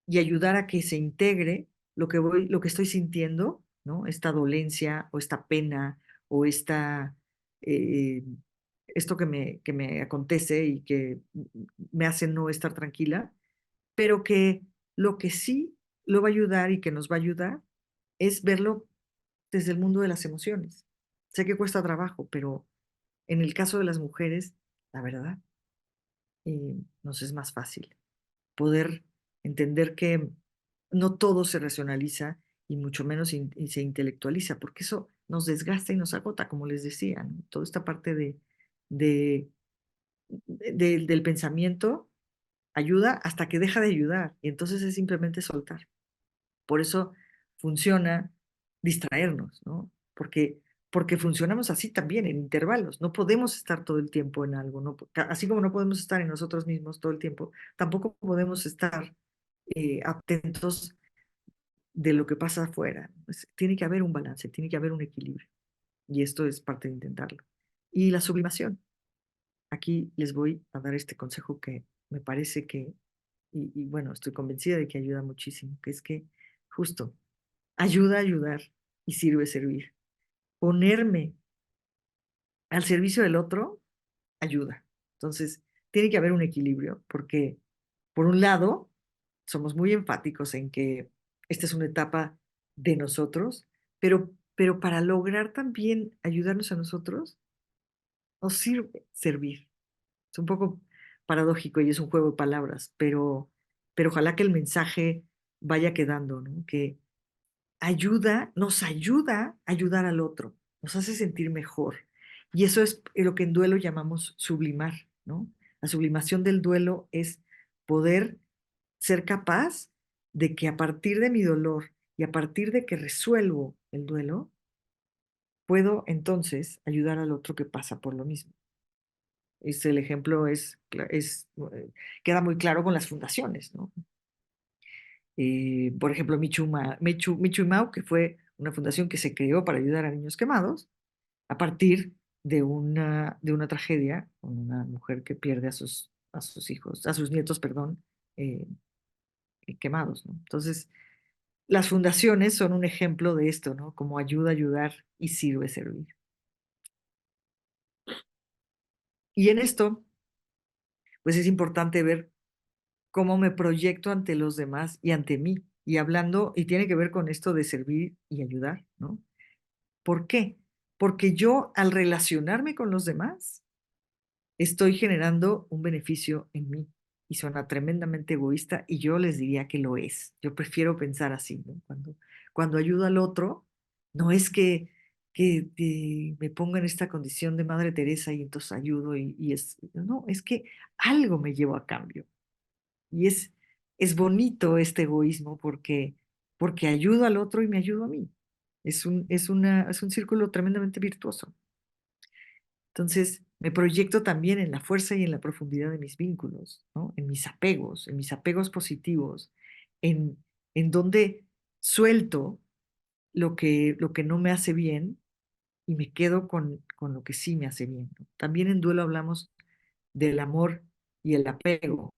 y ayudar a que se integre lo que estoy sintiendo, ¿no? Esta dolencia o esta pena o eh, esto que me acontece y que me hace no estar tranquila, pero que lo que sí lo va a ayudar y que nos va a ayudar es verlo desde el mundo de las emociones. Sé que cuesta trabajo, pero en el caso de las mujeres, la verdad, nos es más fácil poder entender que no todo se racionaliza y mucho menos y se intelectualiza, porque eso nos desgasta y nos agota, como les decía, ¿no? Toda esta parte de, del pensamiento ayuda hasta que deja de ayudar y entonces es simplemente soltar. Por eso funciona distraernos, ¿no? Porque funcionamos así también, en intervalos. No podemos estar todo el tiempo en algo, ¿no? Así como no podemos estar en nosotros mismos todo el tiempo, tampoco podemos estar atentos de lo que pasa afuera. Tiene que haber un balance, tiene que haber un equilibrio. Y esto es parte de intentarlo. Y la sublimación. Aquí les voy a dar este consejo que me parece y bueno, estoy convencida de que ayuda muchísimo, que es que justo ayuda a ayudar y sirve servir. Ponerme al servicio del otro ayuda. Entonces, tiene que haber un equilibrio, porque por un lado, somos muy enfáticos en que esta es una etapa de nosotros, pero para lograr también ayudarnos a nosotros, nos sirve servir. Es un poco paradójico y es un juego de palabras, pero ojalá que el mensaje vaya quedando, ¿no? Que nos ayuda a ayudar al otro, nos hace sentir mejor. Y eso es lo que en duelo llamamos sublimar, ¿no? La sublimación del duelo es poder ser capaz de que a partir de mi dolor y a partir de que resuelvo el duelo, puedo entonces ayudar al otro que pasa por lo mismo. El ejemplo queda muy claro con las fundaciones, ¿no? Por ejemplo, Michu y Mau, que fue una fundación que se creó para ayudar a niños quemados a partir de una tragedia con una mujer que pierde a sus hijos, a sus nietos, perdón, eh, quemados, ¿no? Entonces, las fundaciones son un ejemplo de esto, ¿no? Como ayuda a ayudar y sirve servir. Y en esto, pues es importante ver cómo me proyecto ante los demás y ante mí. Y hablando, y tiene que ver con esto de servir y ayudar, ¿no? ¿Por qué? Porque yo al relacionarme con los demás, estoy generando un beneficio en mí. Y suena tremendamente egoísta y yo les diría que lo es. Yo prefiero pensar así, ¿no? Cuando ayudo al otro, no es que me ponga en esta condición de Madre Teresa y entonces ayudo no, es que algo me llevo a cambio. Y es bonito este egoísmo porque ayudo al otro y me ayudo a mí. Es un círculo tremendamente virtuoso. Entonces, me proyecto también en la fuerza y en la profundidad de mis vínculos, ¿no? En mis apegos positivos, en, en donde suelto lo que no me hace bien y me quedo con lo que sí me hace bien, ¿no? También en duelo hablamos del amor y el apego,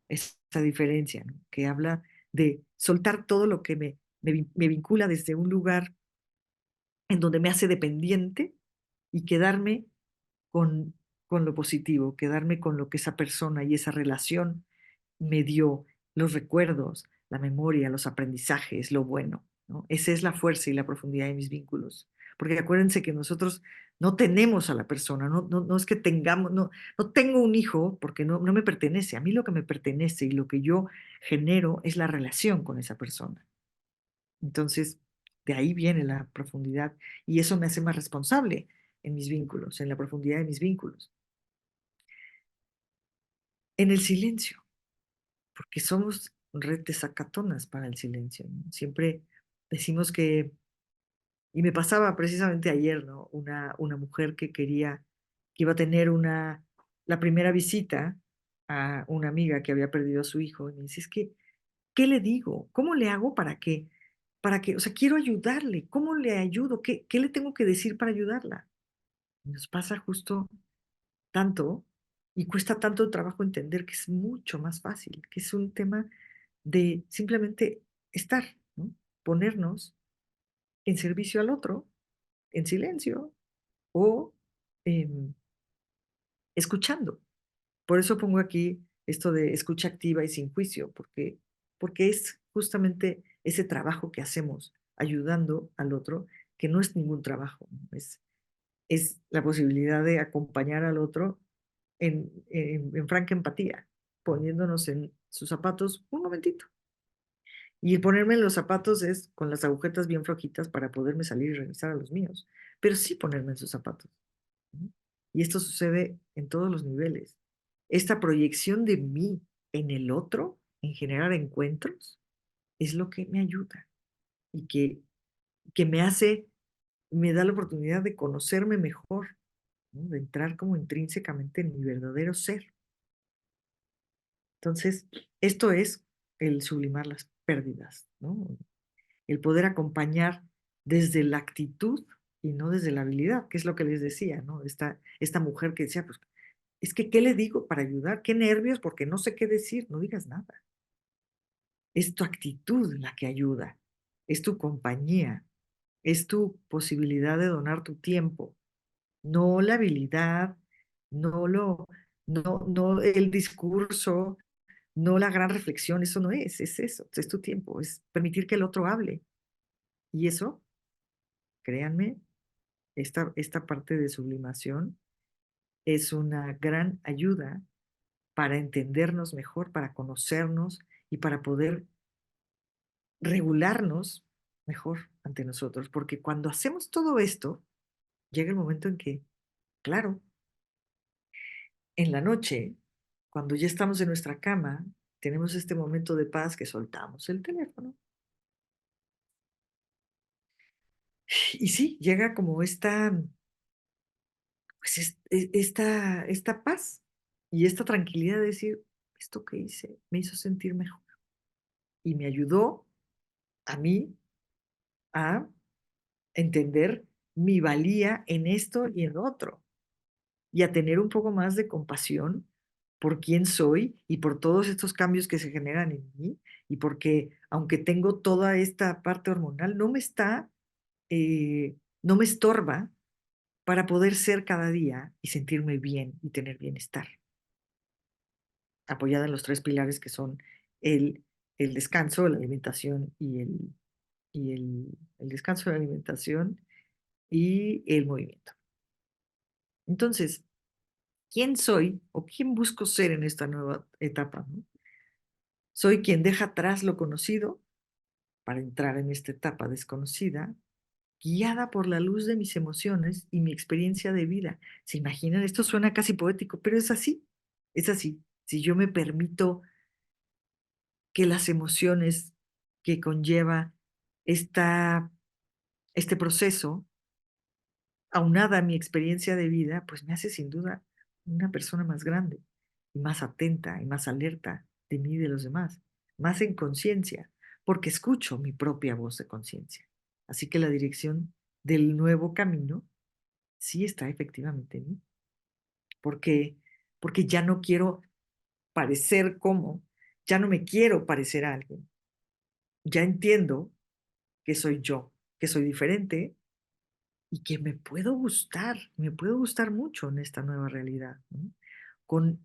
esa diferencia, ¿no? Que habla de soltar todo lo que me vincula desde un lugar en donde me hace dependiente y quedarme con, con lo positivo, quedarme con lo que esa persona y esa relación me dio, los recuerdos, la memoria, los aprendizajes, lo bueno, ¿no? Esa es la fuerza y la profundidad de mis vínculos. Porque acuérdense que nosotros no tenemos a la persona, no es que tengamos, no tengo un hijo porque no me pertenece. A mí lo que me pertenece y lo que yo genero es la relación con esa persona. Entonces, de ahí viene la profundidad y eso me hace más responsable en mis vínculos, en la profundidad de mis vínculos. En el silencio, porque somos red de sacatonas para el silencio, ¿no? Siempre decimos y me pasaba precisamente ayer, ¿no? Una mujer que iba a tener la primera visita a una amiga que había perdido a su hijo, y me dice, es que, ¿qué le digo? ¿Cómo le hago o sea, quiero ayudarle, ¿cómo le ayudo? ¿Qué le tengo que decir para ayudarla? Y nos pasa justo tanto y cuesta tanto trabajo entender que es mucho más fácil, que es un tema de simplemente estar, ¿no? Ponernos en servicio al otro, en silencio o em, escuchando. Por eso pongo aquí esto de escucha activa y sin juicio, porque es justamente ese trabajo que hacemos ayudando al otro, que no es ningún trabajo, ¿no? Es la posibilidad de acompañar al otro en franca empatía, poniéndonos en sus zapatos un momentito. Y el ponerme en los zapatos es con las agujetas bien flojitas para poderme salir y regresar a los míos, pero sí ponerme en sus zapatos, ¿no? Y esto sucede en todos los niveles. Esta proyección de mí en el otro, en generar encuentros, es lo que me ayuda y que me da la oportunidad de conocerme mejor, ¿no? De entrar como intrínsecamente en mi verdadero ser. Entonces, esto es el sublimar las pérdidas, ¿no? El poder acompañar desde la actitud y no desde la habilidad, que es lo que les decía, ¿no? Esta mujer que decía, pues, es que, ¿qué le digo para ayudar? ¿Qué nervios? Porque no sé qué decir. No digas nada. Es tu actitud la que ayuda, es tu compañía, es tu posibilidad de donar tu tiempo, no la habilidad, no no el discurso, no la gran reflexión, eso no es eso, es tu tiempo, es permitir que el otro hable. Y eso, créanme, esta parte de sublimación es una gran ayuda para entendernos mejor, para conocernos y para poder regularnos mejor ante nosotros. Porque cuando hacemos todo esto, llega el momento en que, claro, en la noche, cuando ya estamos en nuestra cama, tenemos este momento de paz que soltamos el teléfono. Y sí, llega como pues esta paz y esta tranquilidad de decir, esto que hice me hizo sentir mejor y me ayudó a mí a entender mi valía en esto y en lo otro y a tener un poco más de compasión por quién soy y por todos estos cambios que se generan en mí y porque aunque tengo toda esta parte hormonal, no me estorba para poder ser cada día y sentirme bien y tener bienestar, apoyada en los tres pilares que son el, el descanso, la alimentación el descanso, la alimentación y el movimiento. Entonces, ¿quién soy o quién busco ser en esta nueva etapa? ¿No? Soy quien deja atrás lo conocido para entrar en esta etapa desconocida, guiada por la luz de mis emociones y mi experiencia de vida. ¿Se imaginan? Esto suena casi poético, pero es así. Es así. Si yo me permito que las emociones que conlleva esta, este proceso, aunada a mi experiencia de vida, pues me hace sin duda una persona más grande y más atenta y más alerta de mí y de los demás, más en conciencia, porque escucho mi propia voz de conciencia. Así que la dirección del nuevo camino sí está efectivamente en mí, porque, porque ya no quiero parecer como, ya no me quiero parecer a alguien, ya entiendo que soy yo, que soy diferente y que me puedo gustar mucho en esta nueva realidad, ¿no? Con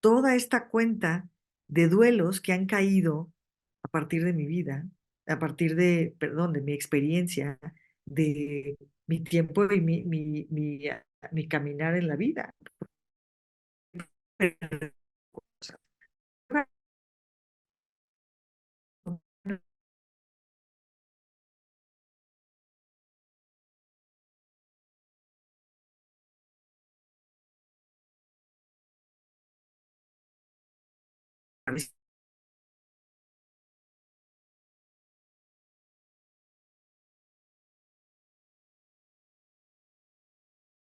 toda esta cuenta de duelos que han caído a partir de mi vida, a partir de, perdón, de mi experiencia, de mi tiempo y mi caminar en la vida.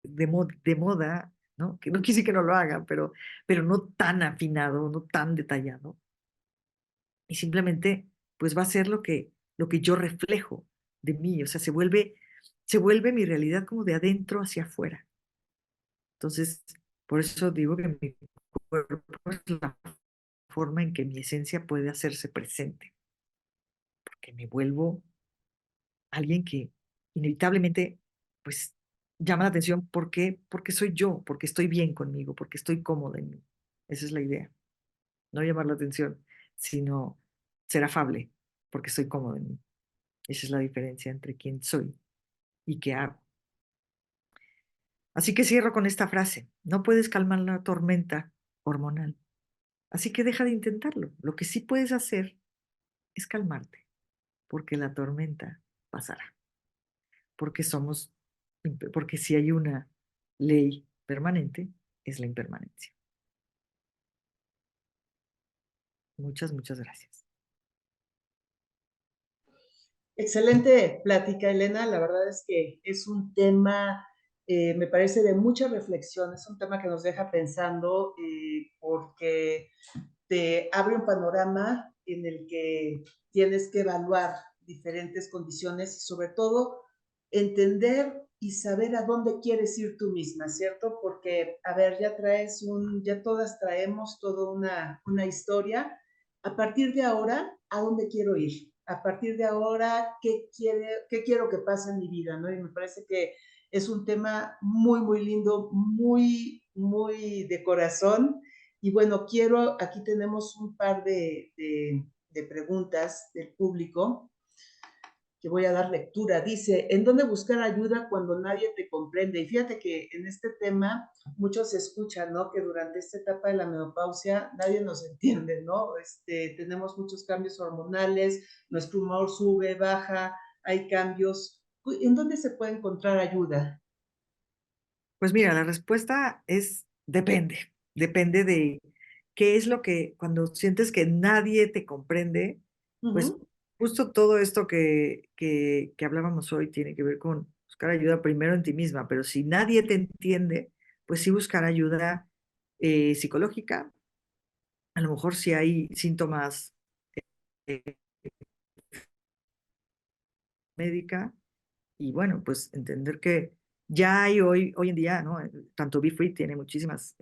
De moda, ¿no? Que no quise que no lo haga, pero no tan afinado, no tan detallado. Y simplemente, pues va a ser lo que yo reflejo de mí, o sea, se vuelve mi realidad como de adentro hacia afuera. Entonces, por eso digo que mi cuerpo es la forma en que mi esencia puede hacerse presente, porque me vuelvo alguien que inevitablemente, pues, llama la atención. ¿Por qué? Porque soy yo, porque estoy bien conmigo, porque estoy cómoda en mí. Esa es la idea. No llamar la atención, sino ser afable, porque estoy cómoda en mí. Esa es la diferencia entre quién soy y qué hago. Así que cierro con esta frase. No puedes calmar la tormenta hormonal. Así que deja de intentarlo. Lo que sí puedes hacer es calmarte, porque la tormenta pasará. Porque porque si hay una ley permanente, es la impermanencia. Muchas, muchas gracias. Excelente plática, Elena. La verdad es que es un tema, me parece, de mucha reflexión. Es un tema que nos deja pensando porque te abre un panorama en el que tienes que evaluar diferentes condiciones y sobre todo entender y saber a dónde quieres ir tú misma, ¿cierto? Porque, a ver, ya todas traemos toda una historia. A partir de ahora, ¿a dónde quiero ir? A partir de ahora, qué quiero que pase en mi vida? ¿No? Y me parece que es un tema muy, muy lindo, muy, muy de corazón. Y bueno, aquí tenemos un par de preguntas del público que voy a dar lectura. Dice, ¿en dónde buscar ayuda cuando nadie te comprende? Y fíjate que en este tema muchos escuchan, ¿no? Que durante esta etapa de la menopausia nadie nos entiende, ¿no? Tenemos muchos cambios hormonales, nuestro humor sube, baja, hay cambios. ¿En dónde se puede encontrar ayuda? Pues mira, la respuesta es depende. Depende de qué es lo que, cuando sientes que nadie te comprende, pues Uh-huh. justo todo esto que hablábamos hoy tiene que ver con buscar ayuda primero en ti misma, pero si nadie te entiende, pues sí buscar ayuda psicológica. A lo mejor si hay síntomas eh, médica y bueno, pues entender que ya hay hoy en día, ¿no? Tanto Be Free tiene muchísimas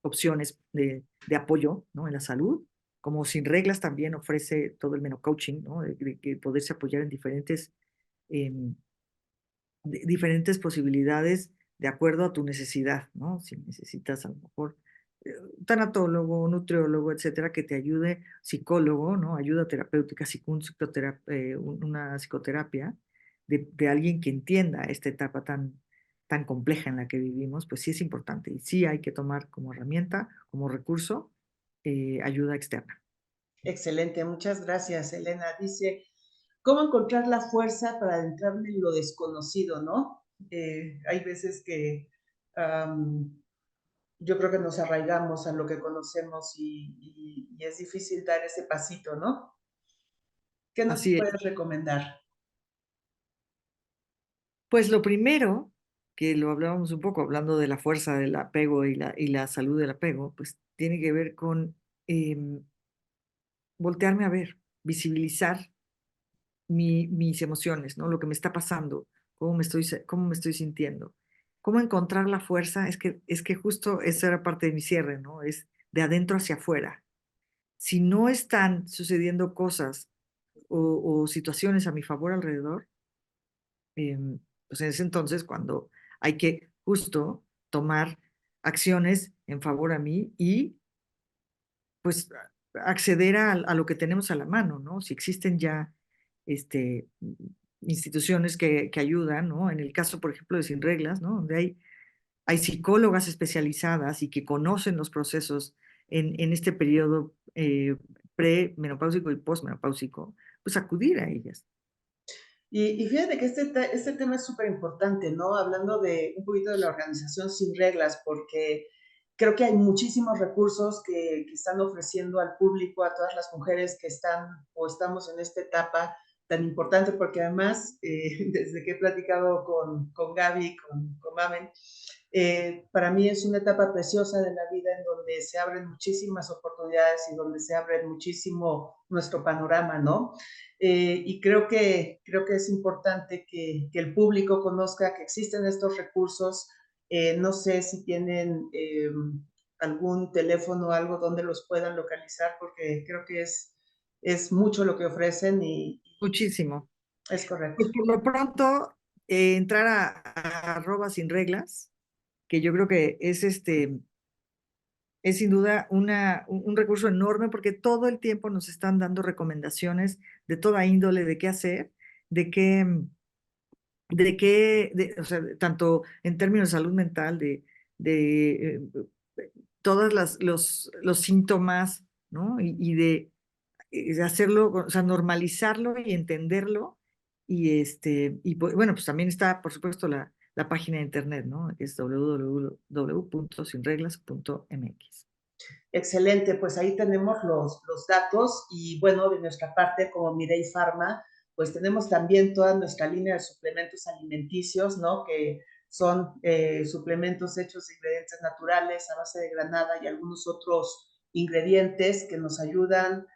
opciones de apoyo, ¿no? En la salud, como Sin Reglas también ofrece todo el menocoaching, ¿no? De poderse apoyar en em, diferentes posibilidades de acuerdo a tu necesidad, ¿no? Si necesitas a lo mejor tanatólogo, nutriólogo, etcétera, que te ayude, psicólogo, ¿no? Ayuda terapéutica, una psicoterapia de alguien que entienda esta etapa tan compleja en la que vivimos, pues sí es importante y sí hay que tomar como herramienta, como recurso, ayuda externa. Excelente, muchas gracias, Elena. Dice, ¿cómo encontrar la fuerza para adentrarme en lo desconocido, no? Hay veces que yo creo que nos arraigamos a lo que conocemos y es difícil dar ese pasito, ¿no? ¿Qué nos Así es. puedes recomendar? Pues lo primero, que lo hablábamos un poco, hablando de la fuerza del apego y la salud del apego, pues tiene que ver con voltearme a ver, visibilizar mis emociones, ¿no? Lo que me está pasando, cómo me estoy sintiendo. ¿Cómo encontrar la fuerza? Es que justo esa era parte de mi cierre, ¿no? Es de adentro hacia afuera. Si no están sucediendo cosas o situaciones a mi favor alrededor, pues en ese entonces cuando hay que justo tomar acciones en favor a mí y pues acceder a lo que tenemos a la mano, ¿no? Si existen ya instituciones que ayudan, ¿no? En el caso, por ejemplo, de Sin Reglas, ¿no? Donde hay psicólogas especializadas y que conocen los procesos en este periodo premenopáusico y posmenopáusico, pues acudir a ellas. Y fíjate que este tema es súper importante, ¿no? Hablando de un poquito de la organización Sin Reglas, porque creo que hay muchísimos recursos que están ofreciendo al público, a todas las mujeres que están o estamos en esta etapa tan importante, porque además, desde que he platicado con Gaby, con Mamen, para mí es una etapa preciosa de la vida en donde se abren muchísimas oportunidades y donde se abre muchísimo nuestro panorama, ¿no? Y creo que es importante que el público conozca que existen estos recursos. No sé si tienen algún teléfono o algo donde los puedan localizar, porque creo que es mucho lo que ofrecen y Muchísimo. es correcto. Pues por lo pronto, entrar a arroba sin reglas, que yo creo que es sin duda un recurso enorme porque todo el tiempo nos están dando recomendaciones de toda índole de qué hacer, de qué, o sea, tanto en términos de salud mental, de todos los síntomas, ¿no? De hacerlo, o sea, normalizarlo y entenderlo. Bueno, pues también está, por supuesto, la página de internet, ¿no? Que es www.sinreglas.mx. Excelente, pues ahí tenemos los datos y bueno, de nuestra parte como Mirei Pharma, pues tenemos también toda nuestra línea de suplementos alimenticios, ¿no? Que son suplementos hechos de ingredientes naturales a base de granada y algunos otros ingredientes que nos ayudan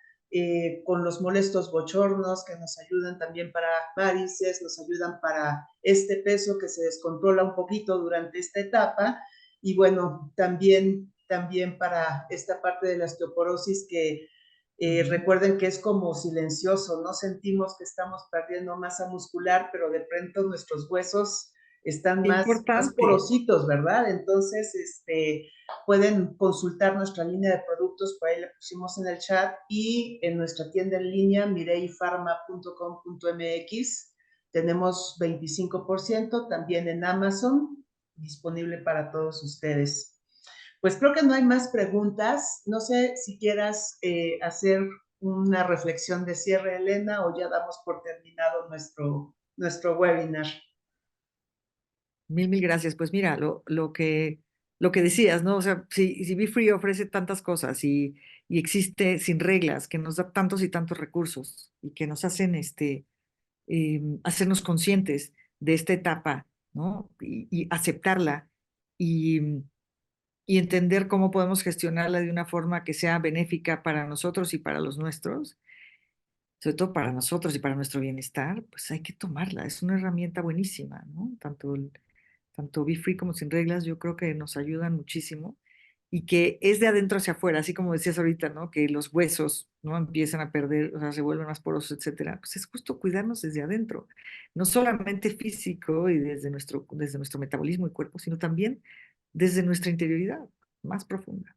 con los molestos bochornos, que nos ayudan también para varices, nos ayudan para este peso que se descontrola un poquito durante esta etapa y bueno, también para esta parte de la osteoporosis que recuerden que es como silencioso, no sentimos que estamos perdiendo masa muscular, pero de pronto nuestros huesos están más Importante. porositos, ¿verdad? Entonces, pueden consultar nuestra línea de productos, por ahí le pusimos en el chat, y en nuestra tienda en línea, mireifarma.com.mx, tenemos 25%, también en Amazon, disponible para todos ustedes. Pues creo que no hay más preguntas. No sé si quieras hacer una reflexión de cierre, Elena, o ya damos por terminado nuestro webinar. Mil gracias. Pues mira, lo que decías, ¿no? O sea, si Be Free ofrece tantas cosas y existe Sin Reglas, que nos da tantos y tantos recursos y que nos hacen hacernos conscientes de esta etapa, ¿no? Y aceptarla y, y entender cómo podemos gestionarla de una forma que sea benéfica para nosotros y para los nuestros, sobre todo para nosotros y para nuestro bienestar, pues hay que tomarla. Es una herramienta buenísima, ¿no? Tanto Be Free como Sin Reglas, yo creo que nos ayudan muchísimo y que es de adentro hacia afuera, así como decías ahorita, ¿no? Que los huesos, ¿no? Empiezan a perder, o sea, se vuelven más porosos, etcétera. Pues es justo cuidarnos desde adentro, no solamente físico y desde nuestro metabolismo y cuerpo, sino también desde nuestra interioridad más profunda.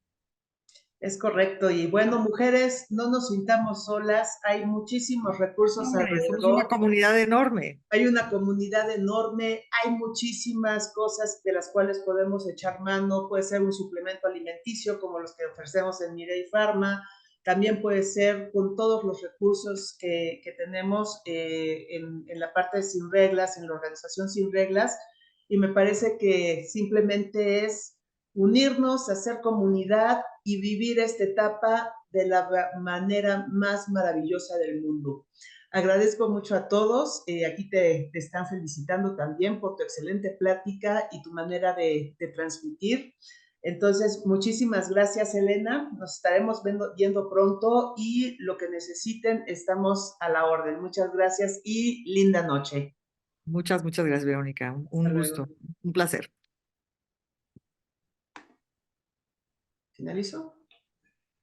Es correcto. Y bueno, mujeres, no nos sintamos solas. Hay muchísimos recursos Hombre, somos una alrededor. comunidad enorme. Hay una comunidad enorme. Hay muchísimas cosas de las cuales podemos echar mano. Puede ser un suplemento alimenticio como los que ofrecemos en Mireille Pharma. También puede ser con todos los recursos que tenemos en la parte de Sin Reglas, en la organización Sin Reglas. Y me parece que simplemente es unirnos, hacer comunidad y vivir esta etapa de la manera más maravillosa del mundo. Agradezco mucho a todos. Aquí te están felicitando también por tu excelente plática y tu manera de transmitir. Entonces, muchísimas gracias, Elena. Nos estaremos viendo pronto y lo que necesiten, estamos a la orden. Muchas gracias y linda noche. Muchas, muchas gracias, Verónica. Hasta Un luego. gusto, un placer. ¿Finalizó?